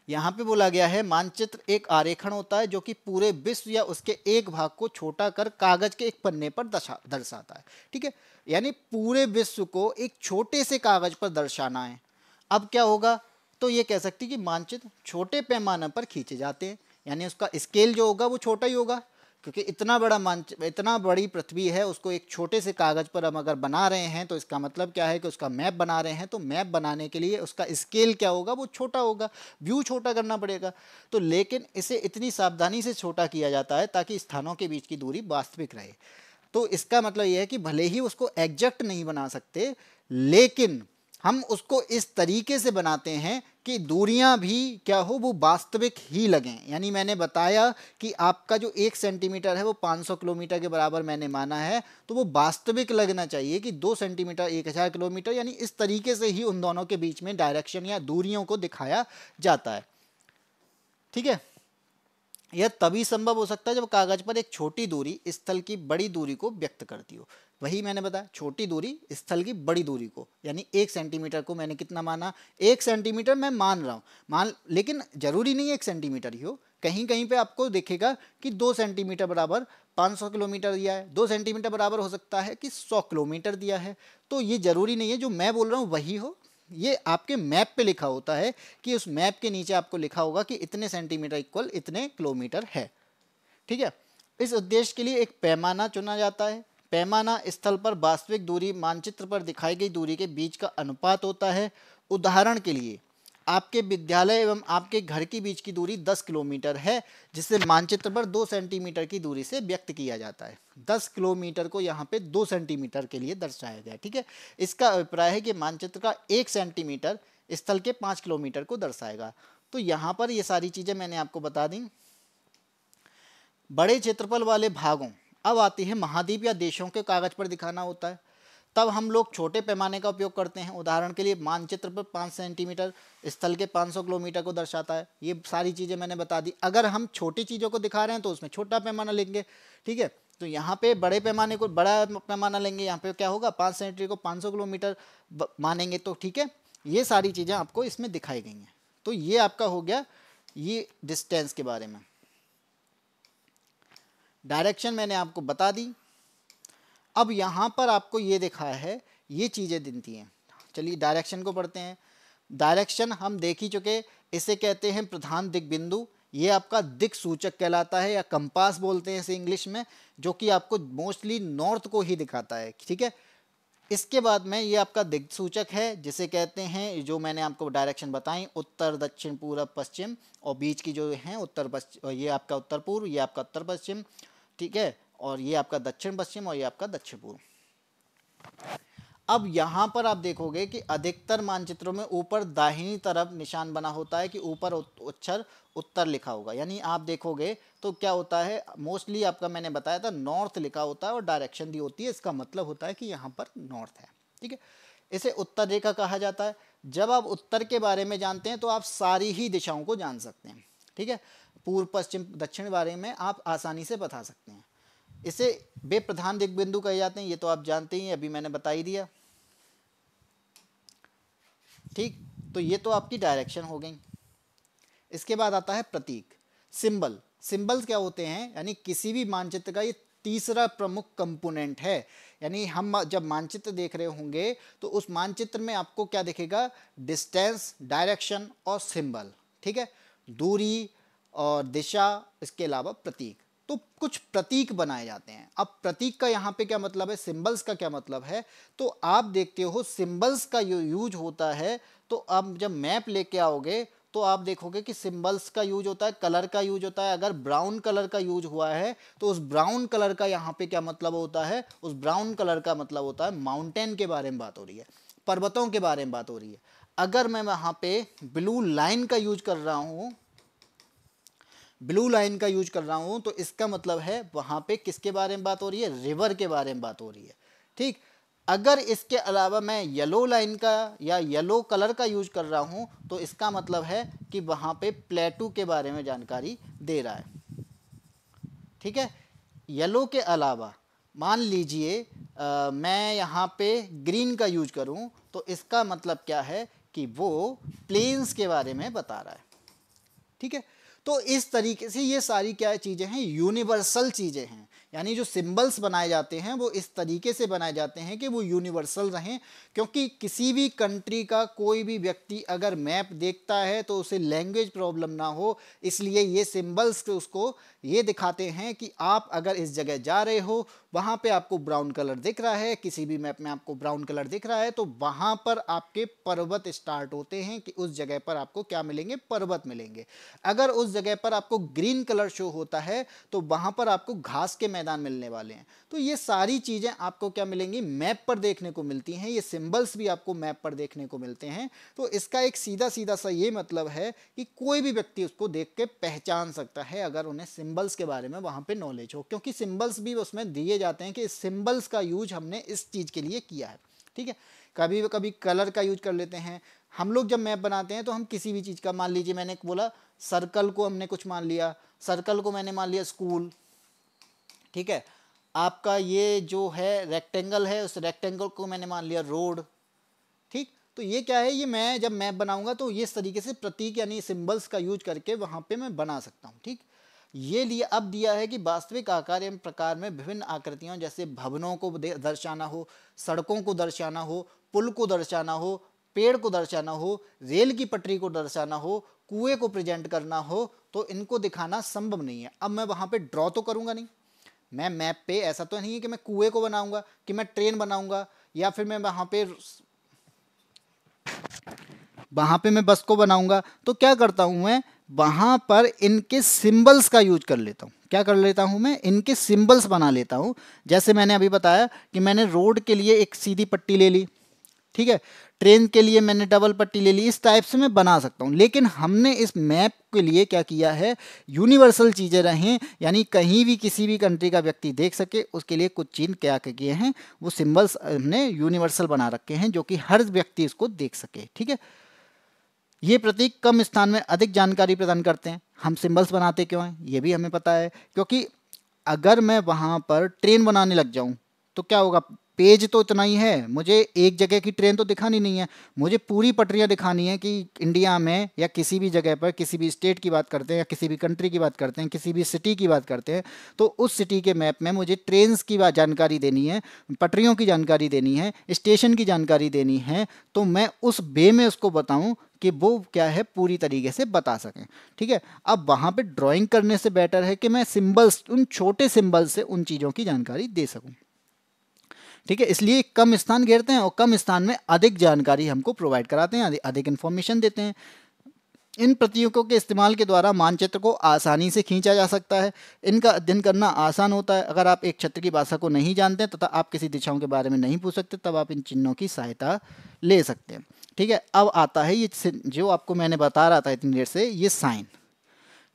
यहाँ पे बोला गया है, मानचित्र एक आरेखन होता है जो कि पूरे विश्व या उसके एक भाग को छोटा कर कागज के एक पन्ने पर दर्शाता है, ठीक है। यानी पूरे विश्व को एक छोटे से कागज पर दर्शाना है। अब क्या होगा, तो ये कह सकते हैं कि मानचित्र छोटे पैमाने पर खींचे जाते हैं, यानी उसका स्केल जो होगा वो छोटा ही होगा, क्योंकि इतना बड़ी पृथ्वी है, उसको एक छोटे से कागज़ पर हम अगर बना रहे हैं तो इसका मतलब क्या है कि उसका मैप बना रहे हैं, तो मैप बनाने के लिए उसका स्केल क्या होगा, वो छोटा होगा, व्यू छोटा करना पड़ेगा। तो लेकिन इसे इतनी सावधानी से छोटा किया जाता है ताकि स्थानों के बीच की दूरी वास्तविक रहे। तो इसका मतलब यह है कि भले ही उसको एग्जैक्ट नहीं बना सकते, लेकिन हम उसको इस तरीके से बनाते हैं कि दूरियां भी क्या हो, वो वास्तविक ही लगें। यानी मैंने बताया कि आपका जो 1 सेंटीमीटर है वो 500 किलोमीटर के बराबर मैंने माना है, तो वो वास्तविक लगना चाहिए कि 2 सेंटीमीटर 1000 किलोमीटर, यानी इस तरीके से ही उन दोनों के बीच में डायरेक्शन या दूरियों को दिखाया जाता है। ठीक है, यह तभी संभव हो सकता है जब कागज पर एक छोटी दूरी स्थल की बड़ी दूरी को व्यक्त करती हो। वही मैंने बताया, छोटी दूरी स्थल की बड़ी दूरी को, यानी 1 सेंटीमीटर को मैंने कितना माना, 1 सेंटीमीटर मैं मान रहा हूँ, लेकिन जरूरी नहीं 1 सेंटीमीटर ही हो, कहीं कहीं पे आपको दिखेगा कि 2 सेंटीमीटर बराबर 500 किलोमीटर दिया है, 2 सेंटीमीटर बराबर हो सकता है कि 100 किलोमीटर दिया है। तो ये जरूरी नहीं है जो मैं बोल रहा हूँ वही हो, ये आपके मैप पे लिखा होता है कि उस मैप के नीचे आपको लिखा होगा कि इतने सेंटीमीटर इक्वल इतने किलोमीटर है। ठीक है, इस उद्देश्य के लिए एक पैमाना चुना जाता है। पैमाना स्थल पर वास्तविक दूरी मानचित्र पर दिखाई गई दूरी के बीच का अनुपात होता है। उदाहरण के लिए आपके विद्यालय एवं आपके घर के बीच की दूरी 10 किलोमीटर है, जिसे मानचित्र पर 2 सेंटीमीटर की दूरी से व्यक्त किया जाता है। 10 किलोमीटर को यहाँ पे 2 सेंटीमीटर के लिए दर्शाया गया। ठीक है, इसका अभिप्राय है कि मानचित्र का 1 सेंटीमीटर स्थल के 5 किलोमीटर को दर्शाएगा। तो यहाँ पर ये सारी चीज़ें मैंने आपको बता दी। बड़े क्षेत्रफल वाले भागों, अब आती है महाद्वीप या देशों के कागज पर दिखाना होता है, तब हम लोग छोटे पैमाने का उपयोग करते हैं। उदाहरण के लिए मानचित्र पर 5 सेंटीमीटर स्थल के 500 किलोमीटर को दर्शाता है। ये सारी चीज़ें मैंने बता दी। अगर हम छोटी चीज़ों को दिखा रहे हैं तो उसमें छोटा पैमाना लेंगे। ठीक है, तो यहाँ पे बड़े पैमाने को बड़ा पैमाना लेंगे। यहाँ पे क्या होगा, 5 सेंटीमीटर को 500 किलोमीटर मानेंगे। तो ठीक है, ये सारी चीज़ें आपको इसमें दिखाई गई हैं। तो ये आपका हो गया ये डिस्टेंस के बारे में। डायरेक्शन मैंने आपको बता दी। अब यहाँ पर आपको ये दिखा है, ये चीज़ें दिखती हैं। चलिए डायरेक्शन को पढ़ते हैं। डायरेक्शन हम देख ही चुके, इसे कहते हैं प्रधान दिक बिंदु। ये आपका दिक सूचक कहलाता है, या कंपास बोलते हैं इसे इंग्लिश में, जो कि आपको मोस्टली नॉर्थ को ही दिखाता है। ठीक है, इसके बाद में ये आपका दिक सूचक है, जिसे कहते हैं, जो मैंने आपको डायरेक्शन बताई, उत्तर दक्षिण पूरब पश्चिम, और बीच की जो है उत्तर पश्चिम, ये आपका उत्तर पूर्व, ये आपका उत्तर पश्चिम। ठीक है, और ये आपका दक्षिण पश्चिम, और ये आपका दक्षिण पूर्व। अब यहाँ पर आप देखोगे कि अधिकतर मानचित्रों में ऊपर दाहिनी तरफ निशान बना होता है कि ऊपर अक्षर उत्तर लिखा होगा। यानी आप देखोगे तो क्या होता है, मोस्टली आपका मैंने बताया था नॉर्थ लिखा होता है और डायरेक्शन दी होती है। इसका मतलब होता है कि यहाँ पर नॉर्थ है। ठीक है, इसे उत्तर रेखा कहा जाता है। जब आप उत्तर के बारे में जानते हैं तो आप सारी ही दिशाओं को जान सकते हैं। ठीक है, पूर्व पश्चिम दक्षिण बारे में आप आसानी से बता सकते हैं। इसे वे प्रधान दिक बिंदु कहे जाते हैं, ये तो आप जानते ही, अभी मैंने बता ही दिया। ठीक, तो ये तो आपकी डायरेक्शन हो गई। इसके बाद आता है प्रतीक, सिंबल। सिंबल्स क्या होते हैं, यानी किसी भी मानचित्र का ये तीसरा प्रमुख कंपोनेंट है। यानी हम जब मानचित्र देख रहे होंगे तो उस मानचित्र में आपको क्या दिखेगा, डिस्टेंस, डायरेक्शन और सिंबल। ठीक है, दूरी और दिशा, इसके अलावा प्रतीक। तो कुछ प्रतीक बनाए जाते हैं। अब प्रतीक का यहाँ पे क्या मतलब है, सिंबल्स का क्या मतलब है, तो आप देखते हो सिंबल्स का यूज होता है। तो अब जब मैप लेके आओगे तो आप देखोगे कि सिंबल्स का यूज होता है, कलर का यूज होता है। अगर ब्राउन कलर का यूज हुआ है तो उस ब्राउन कलर का यहाँ पे क्या मतलब होता है, उस ब्राउन कलर का मतलब होता है माउंटेन के बारे में बात हो रही है, पर्वतों के बारे में बात हो रही है। अगर मैं वहाँ पे ब्लू लाइन का यूज कर रहा हूँ, ब्लू लाइन का यूज कर रहा हूं, तो इसका मतलब है वहां पे किसके बारे में बात हो रही है, रिवर के बारे में बात हो रही है। ठीक, अगर इसके अलावा मैं येलो लाइन का या येलो कलर का यूज कर रहा हूं तो इसका मतलब है कि वहां पे प्लेटू के बारे में जानकारी दे रहा है। ठीक है, येलो के अलावा मान लीजिए मैं यहाँ पे ग्रीन का यूज करूं तो इसका मतलब क्या है कि वो प्लेन्स के बारे में बता रहा है। ठीक है, तो इस तरीके से ये सारी क्या चीज़ें हैं, यूनिवर्सल चीज़ें हैं। यानी जो सिंबल्स बनाए जाते हैं वो इस तरीके से बनाए जाते हैं कि वो यूनिवर्सल रहें, क्योंकि किसी भी कंट्री का कोई भी व्यक्ति अगर मैप देखता है तो उसे लैंग्वेज प्रॉब्लम ना हो, इसलिए ये सिंबल्स उसको ये दिखाते हैं कि आप अगर इस जगह जा रहे हो, वहाँ पे आपको ब्राउन कलर दिख रहा है, किसी भी मैप में आपको ब्राउन कलर दिख रहा है, तो वहाँ पर आपके पर्वत स्टार्ट होते हैं कि उस जगह पर आपको क्या मिलेंगे, पर्वत मिलेंगे। अगर उस जगह पर आपको ग्रीन कलर शो होता है तो वहाँ पर आपको घास के मैदान मिलने वाले हैं। तो ये सारी चीज़ें आपको क्या मिलेंगी, मैप पर देखने को मिलती हैं, ये सिंबल्स भी आपको मैप पर देखने को मिलते हैं। तो इसका एक सीधा सीधा सा ये मतलब है कि कोई भी व्यक्ति उसको देख के पहचान सकता है अगर उन्हें सिंबल्स के बारे में वहाँ पे नॉलेज हो, क्योंकि सिंबल्स भी उसमें दिए जाते हैं कि इस सिंबल्स का यूज हमने इस चीज़ के लिए किया है। ठीक है, कभी कभी कलर का यूज कर लेते हैं हम लोग। जब मैप बनाते हैं तो हम किसी भी चीज़ का, मान लीजिए मैंने बोला सर्कल को हमने कुछ मान लिया, सर्कल को मैंने मान लिया स्कूल, ठीक है। आपका ये जो है रेक्टेंगल है, उस रेक्टेंगल को मैंने मान लिया रोड, ठीक। तो ये क्या है, ये मैं जब मैप बनाऊंगा तो ये इस तरीके से प्रतीक यानी सिंबल्स का यूज करके वहाँ पे मैं बना सकता हूँ, ठीक। ये लिए अब दिया है कि वास्तविक आकार एवं प्रकार में विभिन्न आकृतियों, जैसे भवनों को दर्शाना हो, सड़कों को दर्शाना हो, पुल को दर्शाना हो, पेड़ को दर्शाना हो, रेल की पटरी को दर्शाना हो, कुएं को प्रेजेंट करना हो, तो इनको दिखाना संभव नहीं है। अब मैं वहाँ पे ड्रॉ तो करूँगा नहीं, मैं मैप पे ऐसा तो नहीं है कि मैं कुएं को बनाऊंगा, कि मैं ट्रेन बनाऊंगा, या फिर मैं वहाँ पे मैं बस को बनाऊंगा। तो क्या करता हूँ मैं, वहाँ पर इनके सिंबल्स का यूज कर लेता हूँ। क्या कर लेता हूँ मैं, इनके सिंबल्स बना लेता हूँ। जैसे मैंने अभी बताया कि मैंने रोड के लिए एक सीधी पट्टी ले ली, ठीक है, ट्रेन के लिए मैंने डबल पट्टी ले ली, इस टाइप से मैं बना सकता हूँ। लेकिन हमने इस मैप के लिए क्या किया है, यूनिवर्सल चीज़ें रहें, यानी कहीं भी किसी भी कंट्री का व्यक्ति देख सके, उसके लिए कुछ चीज़ क्या किए हैं, वो सिंबल्स हमने यूनिवर्सल बना रखे हैं जो कि हर व्यक्ति इसको देख सके, ठीक है। ये प्रतीक कम स्थान में अधिक जानकारी प्रदान करते हैं। हम सिंबल्स बनाते क्यों हैं ये भी हमें पता है, क्योंकि अगर मैं वहाँ पर ट्रेन बनाने लग जाऊँ तो क्या होगा, पेज तो इतना ही है, मुझे एक जगह की ट्रेन तो दिखानी नहीं है, मुझे पूरी पटरियाँ दिखानी है कि इंडिया में या किसी भी जगह पर, किसी भी स्टेट की बात करते हैं या किसी भी कंट्री की बात करते हैं, किसी भी सिटी की बात करते हैं, तो उस सिटी के मैप में मुझे ट्रेन्स की जानकारी देनी है, पटरियों की जानकारी देनी है, स्टेशन की जानकारी देनी है। तो मैं उस वे में उसको बताऊं कि वो क्या है, पूरी तरीके से बता सकें, ठीक है। अब वहाँ पे ड्राइंग करने से बेटर है कि मैं सिंबल्स, उन छोटे सिंबल्स से उन चीज़ों की जानकारी दे सकूं, ठीक है। इसलिए कम स्थान घेरते हैं और कम स्थान में अधिक जानकारी हमको प्रोवाइड कराते हैं, अधिक इन्फॉर्मेशन देते हैं। इन प्रतीकों के इस्तेमाल के द्वारा मानचित्र को आसानी से खींचा जा सकता है, इनका अध्ययन करना आसान होता है। अगर आप एक क्षेत्र की भाषा को नहीं जानते तथा आप किसी दिशाओं के बारे में नहीं पूछ सकते, तब आप इन चिन्हों की सहायता ले सकते हैं, ठीक है। अब आता है ये जो आपको मैंने बता रहा था इतनी देर से, ये साइन।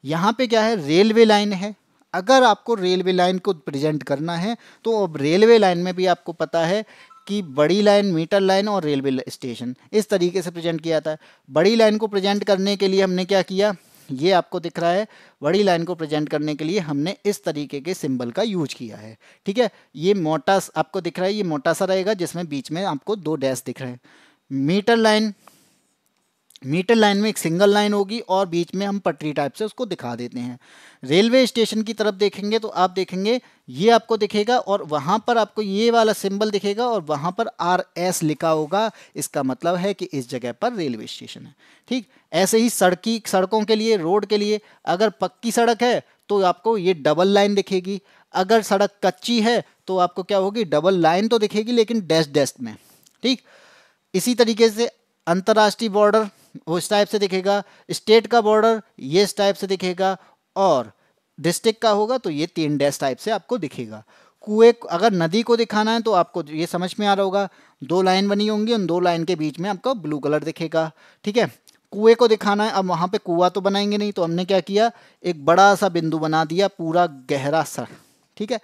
यहाँ पे क्या है, रेलवे लाइन है। अगर आपको रेलवे लाइन को प्रेजेंट करना है तो अब रेलवे लाइन में भी आपको पता है कि बड़ी लाइन, मीटर लाइन और रेलवे स्टेशन इस तरीके से प्रेजेंट किया जाता है। बड़ी लाइन को प्रेजेंट करने के लिए हमने क्या किया, ये आपको दिख रहा है, बड़ी लाइन को प्रेजेंट करने के लिए हमने इस तरीके के सिंबल का यूज किया है, ठीक है। ये मोटा आपको दिख रहा है, ये मोटा सा रहेगा जिसमें बीच में आपको 2 डैश दिख रहे हैं। मीटर लाइन, मीटर लाइन में एक सिंगल लाइन होगी और बीच में हम पटरी टाइप से उसको दिखा देते हैं। रेलवे स्टेशन की तरफ देखेंगे तो आप देखेंगे ये आपको दिखेगा और वहाँ पर आपको ये वाला सिंबल दिखेगा और वहाँ पर RS लिखा होगा, इसका मतलब है कि इस जगह पर रेलवे स्टेशन है, ठीक। ऐसे ही सड़कों के लिए, रोड के लिए, अगर पक्की सड़क है तो आपको ये डबल लाइन दिखेगी, अगर सड़क कच्ची है तो आपको क्या होगी, डबल लाइन तो दिखेगी लेकिन डैश डैश में, ठीक। इसी तरीके से अंतर्राष्ट्रीय बॉर्डर वो इस टाइप से दिखेगा, स्टेट का बॉर्डर ये इस टाइप से दिखेगा, और डिस्ट्रिक्ट का होगा तो ये 3 डैश टाइप से आपको दिखेगा। कुएं, अगर नदी को दिखाना है तो आपको ये समझ में आ रहा होगा, 2 लाइन बनी होंगी, उन 2 लाइन के बीच में आपको ब्लू कलर दिखेगा, ठीक है। कुएं को दिखाना है, अब वहाँ पे कुआं तो बनाएंगे नहीं, तो हमने क्या किया, एक बड़ा सा बिंदु बना दिया, पूरा गहरा सा, ठीक है।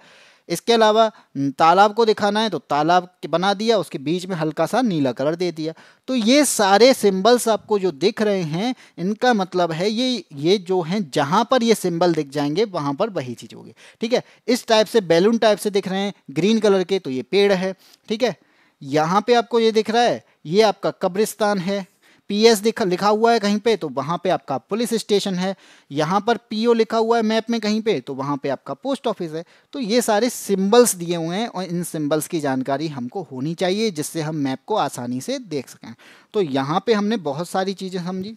इसके अलावा तालाब को दिखाना है तो तालाब बना दिया, उसके बीच में हल्का सा नीला कलर दे दिया। तो ये सारे सिंबल्स आपको जो दिख रहे हैं, इनका मतलब है ये जो हैं, जहाँ पर ये सिंबल दिख जाएंगे वहाँ पर वही चीज़ होगी, ठीक है। इस टाइप से बैलून टाइप से दिख रहे हैं ग्रीन कलर के, तो ये पेड़ है, ठीक है। यहाँ पे आपको ये दिख रहा है, ये आपका कब्रिस्तान है। PS लिखा हुआ है कहीं पे तो वहाँ पे आपका पुलिस स्टेशन है, यहाँ पर PO लिखा हुआ है मैप में कहीं पे तो वहाँ पे आपका पोस्ट ऑफिस है। तो ये सारे सिंबल्स दिए हुए हैं और इन सिंबल्स की जानकारी हमको होनी चाहिए जिससे हम मैप को आसानी से देख सकें। तो यहाँ पे हमने बहुत सारी चीज़ें समझी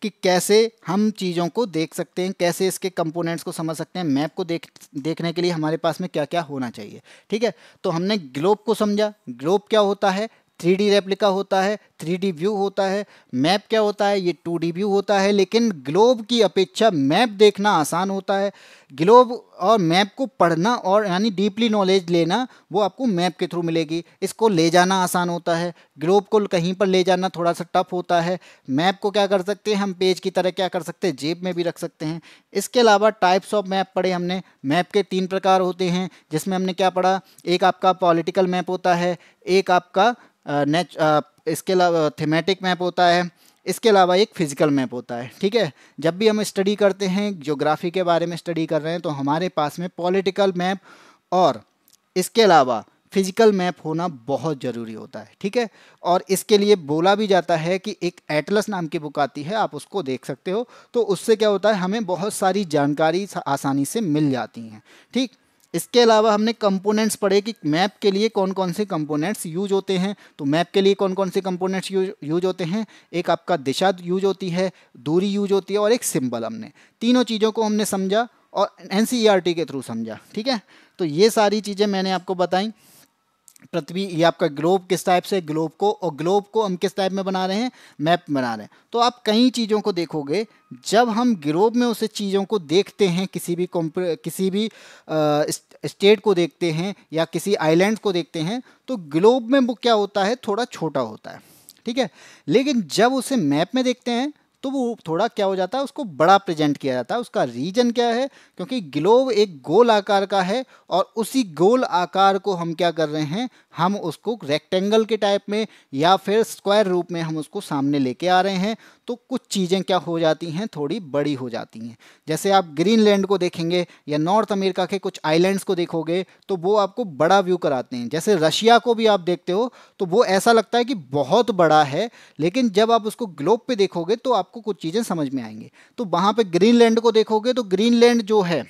कि कैसे हम चीज़ों को देख सकते हैं, कैसे इसके कंपोनेंट्स को समझ सकते हैं। मैप को देखने के लिए हमारे पास में क्या क्या होना चाहिए। ठीक है, तो हमने ग्लोब को समझा। ग्लोब क्या होता है? 3D रेप्लिका होता है, 3D व्यू होता है। मैप क्या होता है? ये 2D व्यू होता है। लेकिन ग्लोब की अपेक्षा मैप देखना आसान होता है। ग्लोब और मैप को पढ़ना और यानी डीपली नॉलेज लेना वो आपको मैप के थ्रू मिलेगी। इसको ले जाना आसान होता है, ग्लोब को कहीं पर ले जाना थोड़ा सा टफ होता है। मैप को क्या कर सकते हैं हम, पेज की तरह क्या कर सकते हैं, जेब में भी रख सकते हैं। इसके अलावा टाइप्स ऑफ मैप पढ़े हमने। मैप के 3 प्रकार होते हैं जिसमें हमने क्या पढ़ा, एक आपका पॉलिटिकल मैप होता है, एक आपका इसके अलावा थीमेटिक मैप होता है, इसके अलावा एक फिजिकल मैप होता है। ठीक है, जब भी हम स्टडी करते हैं, ज्योग्राफी के बारे में स्टडी कर रहे हैं तो हमारे पास में पॉलिटिकल मैप और इसके अलावा फिजिकल मैप होना बहुत ज़रूरी होता है। ठीक है, और इसके लिए बोला भी जाता है कि एक एटलस नाम की बुक आती है, आप उसको देख सकते हो। तो उससे क्या होता है, हमें बहुत सारी जानकारी आसानी से मिल जाती हैं। ठीक, इसके अलावा हमने कंपोनेंट्स पढ़े कि मैप के लिए कौन कौन से कंपोनेंट्स यूज होते हैं। तो मैप के लिए कौन कौन से कंपोनेंट्स यूज होते हैं, एक आपका दिशा यूज होती है, दूरी यूज होती है और एक सिंबल। हमने तीनों चीज़ों को हमने समझा और NCERT के थ्रू समझा। ठीक है, तो ये सारी चीज़ें मैंने आपको बताई। पृथ्वी, ये आपका ग्लोब किस टाइप से, ग्लोब को, और ग्लोब को हम किस टाइप में बना रहे हैं, मैप बना रहे हैं। तो आप कई चीज़ों को देखोगे, जब हम ग्लोब में उस चीज़ों को देखते हैं, किसी भी स्टेट को देखते हैं या किसी आइलैंड को देखते हैं, तो ग्लोब में वो क्या होता है, थोड़ा छोटा होता है। ठीक है, लेकिन जब उसे मैप में देखते हैं तो वो थोड़ा क्या हो जाता है, उसको बड़ा प्रेजेंट किया जाता है। उसका रीजन क्या है, क्योंकि ग्लोब एक गोल आकार का है और उसी गोल आकार को हम क्या कर रहे हैं, हम उसको रेक्टेंगल के टाइप में या फिर स्क्वायर रूप में हम उसको सामने लेके आ रहे हैं। तो कुछ चीज़ें क्या हो जाती हैं, थोड़ी बड़ी हो जाती हैं। जैसे आप ग्रीनलैंड को देखेंगे या नॉर्थ अमेरिका के कुछ आइलैंड्स को देखोगे तो वो आपको बड़ा व्यू कराते हैं। जैसे रशिया को भी आप देखते हो तो वो ऐसा लगता है कि बहुत बड़ा है, लेकिन जब आप उसको ग्लोब पे देखोगे तो आपको कुछ चीज़ें समझ में आएंगी। तो वहाँ पे ग्रीनलैंड को देखोगे तो ग्रीनलैंड जो है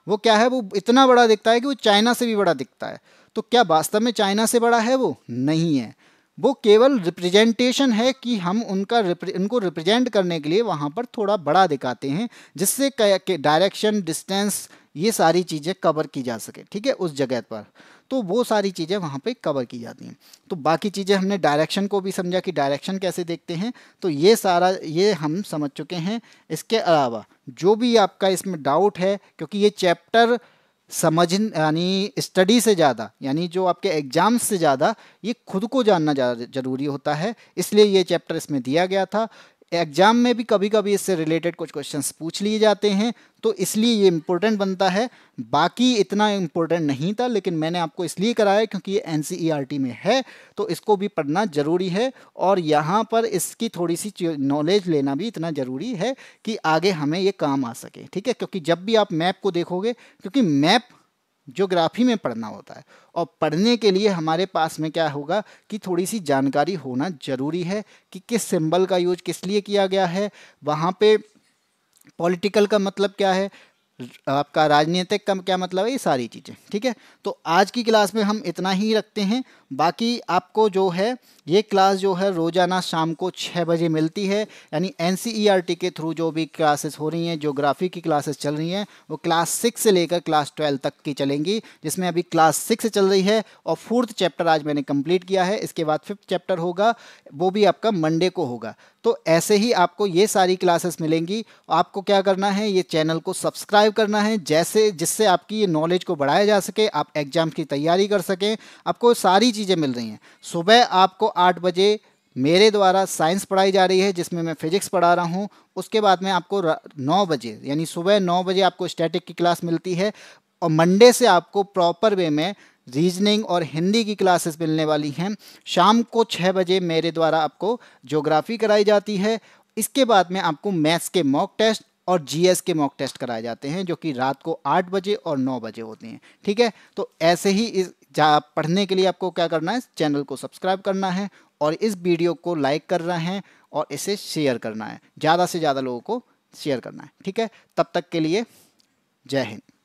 वो क्या है, वो इतना बड़ा दिखता है कि वो चाइना से भी बड़ा दिखता है। तो क्या वास्तव में चाइना से बड़ा है? वो नहीं है, वो केवल रिप्रेजेंटेशन है कि हम उनको रिप्रेजेंट करने के लिए वहाँ पर थोड़ा बड़ा दिखाते हैं, जिससे डायरेक्शन, डिस्टेंस, ये सारी चीज़ें कवर की जा सके। ठीक है, उस जगह पर तो वो सारी चीज़ें वहाँ पे कवर की जाती हैं। तो बाकी चीज़ें हमने डायरेक्शन को भी समझा कि डायरेक्शन कैसे देखते हैं, तो ये सारा ये हम समझ चुके हैं। इसके अलावा जो भी आपका इसमें डाउट है, क्योंकि ये चैप्टर समझ यानी स्टडी से ज़्यादा, यानी जो आपके एग्जाम्स से ज़्यादा ये खुद को जानना ज़्यादा ज़रूरी होता है, इसलिए ये चैप्टर इसमें दिया गया था। एग्जाम में भी कभी कभी इससे रिलेटेड कुछ क्वेश्चंस पूछ लिए जाते हैं, तो इसलिए ये इम्पोर्टेंट बनता है। बाकी इतना इम्पोर्टेंट नहीं था, लेकिन मैंने आपको इसलिए कराया क्योंकि ये NCERT में है, तो इसको भी पढ़ना ज़रूरी है। और यहाँ पर इसकी थोड़ी सी नॉलेज लेना भी इतना ज़रूरी है कि आगे हमें ये काम आ सके। ठीक है, क्योंकि जब भी आप मैप को देखोगे, क्योंकि मैप ज्योग्राफी में पढ़ना होता है, और पढ़ने के लिए हमारे पास में क्या होगा कि थोड़ी सी जानकारी होना ज़रूरी है कि किस सिंबल का यूज किस लिए किया गया है, वहाँ पे पॉलिटिकल का मतलब क्या है, आपका राजनीतिक का क्या मतलब है, ये सारी चीज़ें। ठीक है, तो आज की क्लास में हम इतना ही रखते हैं। बाकी आपको जो है ये क्लास जो है रोज़ाना शाम को 6 बजे मिलती है, यानी NCERT के थ्रू जो भी क्लासेस हो रही हैं, ज्योग्राफी की क्लासेस चल रही हैं, वो क्लास 6 से लेकर क्लास 12 तक की चलेंगी, जिसमें अभी क्लास 6 चल रही है और 4th चैप्टर आज मैंने कंप्लीट किया है। इसके बाद 5th चैप्टर होगा, वो भी आपका मंडे को होगा। तो ऐसे ही आपको ये सारी क्लासेस मिलेंगी। आपको क्या करना है, ये चैनल को सब्सक्राइब करना है, जिससे आपकी ये नॉलेज को बढ़ाया जा सके, आप एग्जाम की तैयारी कर सकें। आपको सारी चीज़ें मिल रही हैं। सुबह आपको 8 बजे मेरे द्वारा साइंस पढ़ाई जा रही है, जिसमें मैं फिजिक्स पढ़ा रहा हूँ। उसके बाद में आपको 9 बजे यानी सुबह 9 बजे आपको स्टैटिक की क्लास मिलती है, और मंडे से आपको प्रॉपर वे में रीजनिंग और हिंदी की क्लासेस मिलने वाली हैं। शाम को 6 बजे मेरे द्वारा आपको ज्योग्राफी कराई जाती है। इसके बाद में आपको मैथ्स के मॉक टेस्ट और GS के मॉक टेस्ट कराए जाते हैं, जो कि रात को 8 बजे और 9 बजे होते हैं। ठीक है, तो ऐसे ही पढ़ने के लिए आपको क्या करना है, चैनल को सब्सक्राइब करना है और इस वीडियो को लाइक करना है और इसे शेयर करना है, ज़्यादा से ज़्यादा लोगों को शेयर करना है। ठीक है, तब तक के लिए जय हिंद।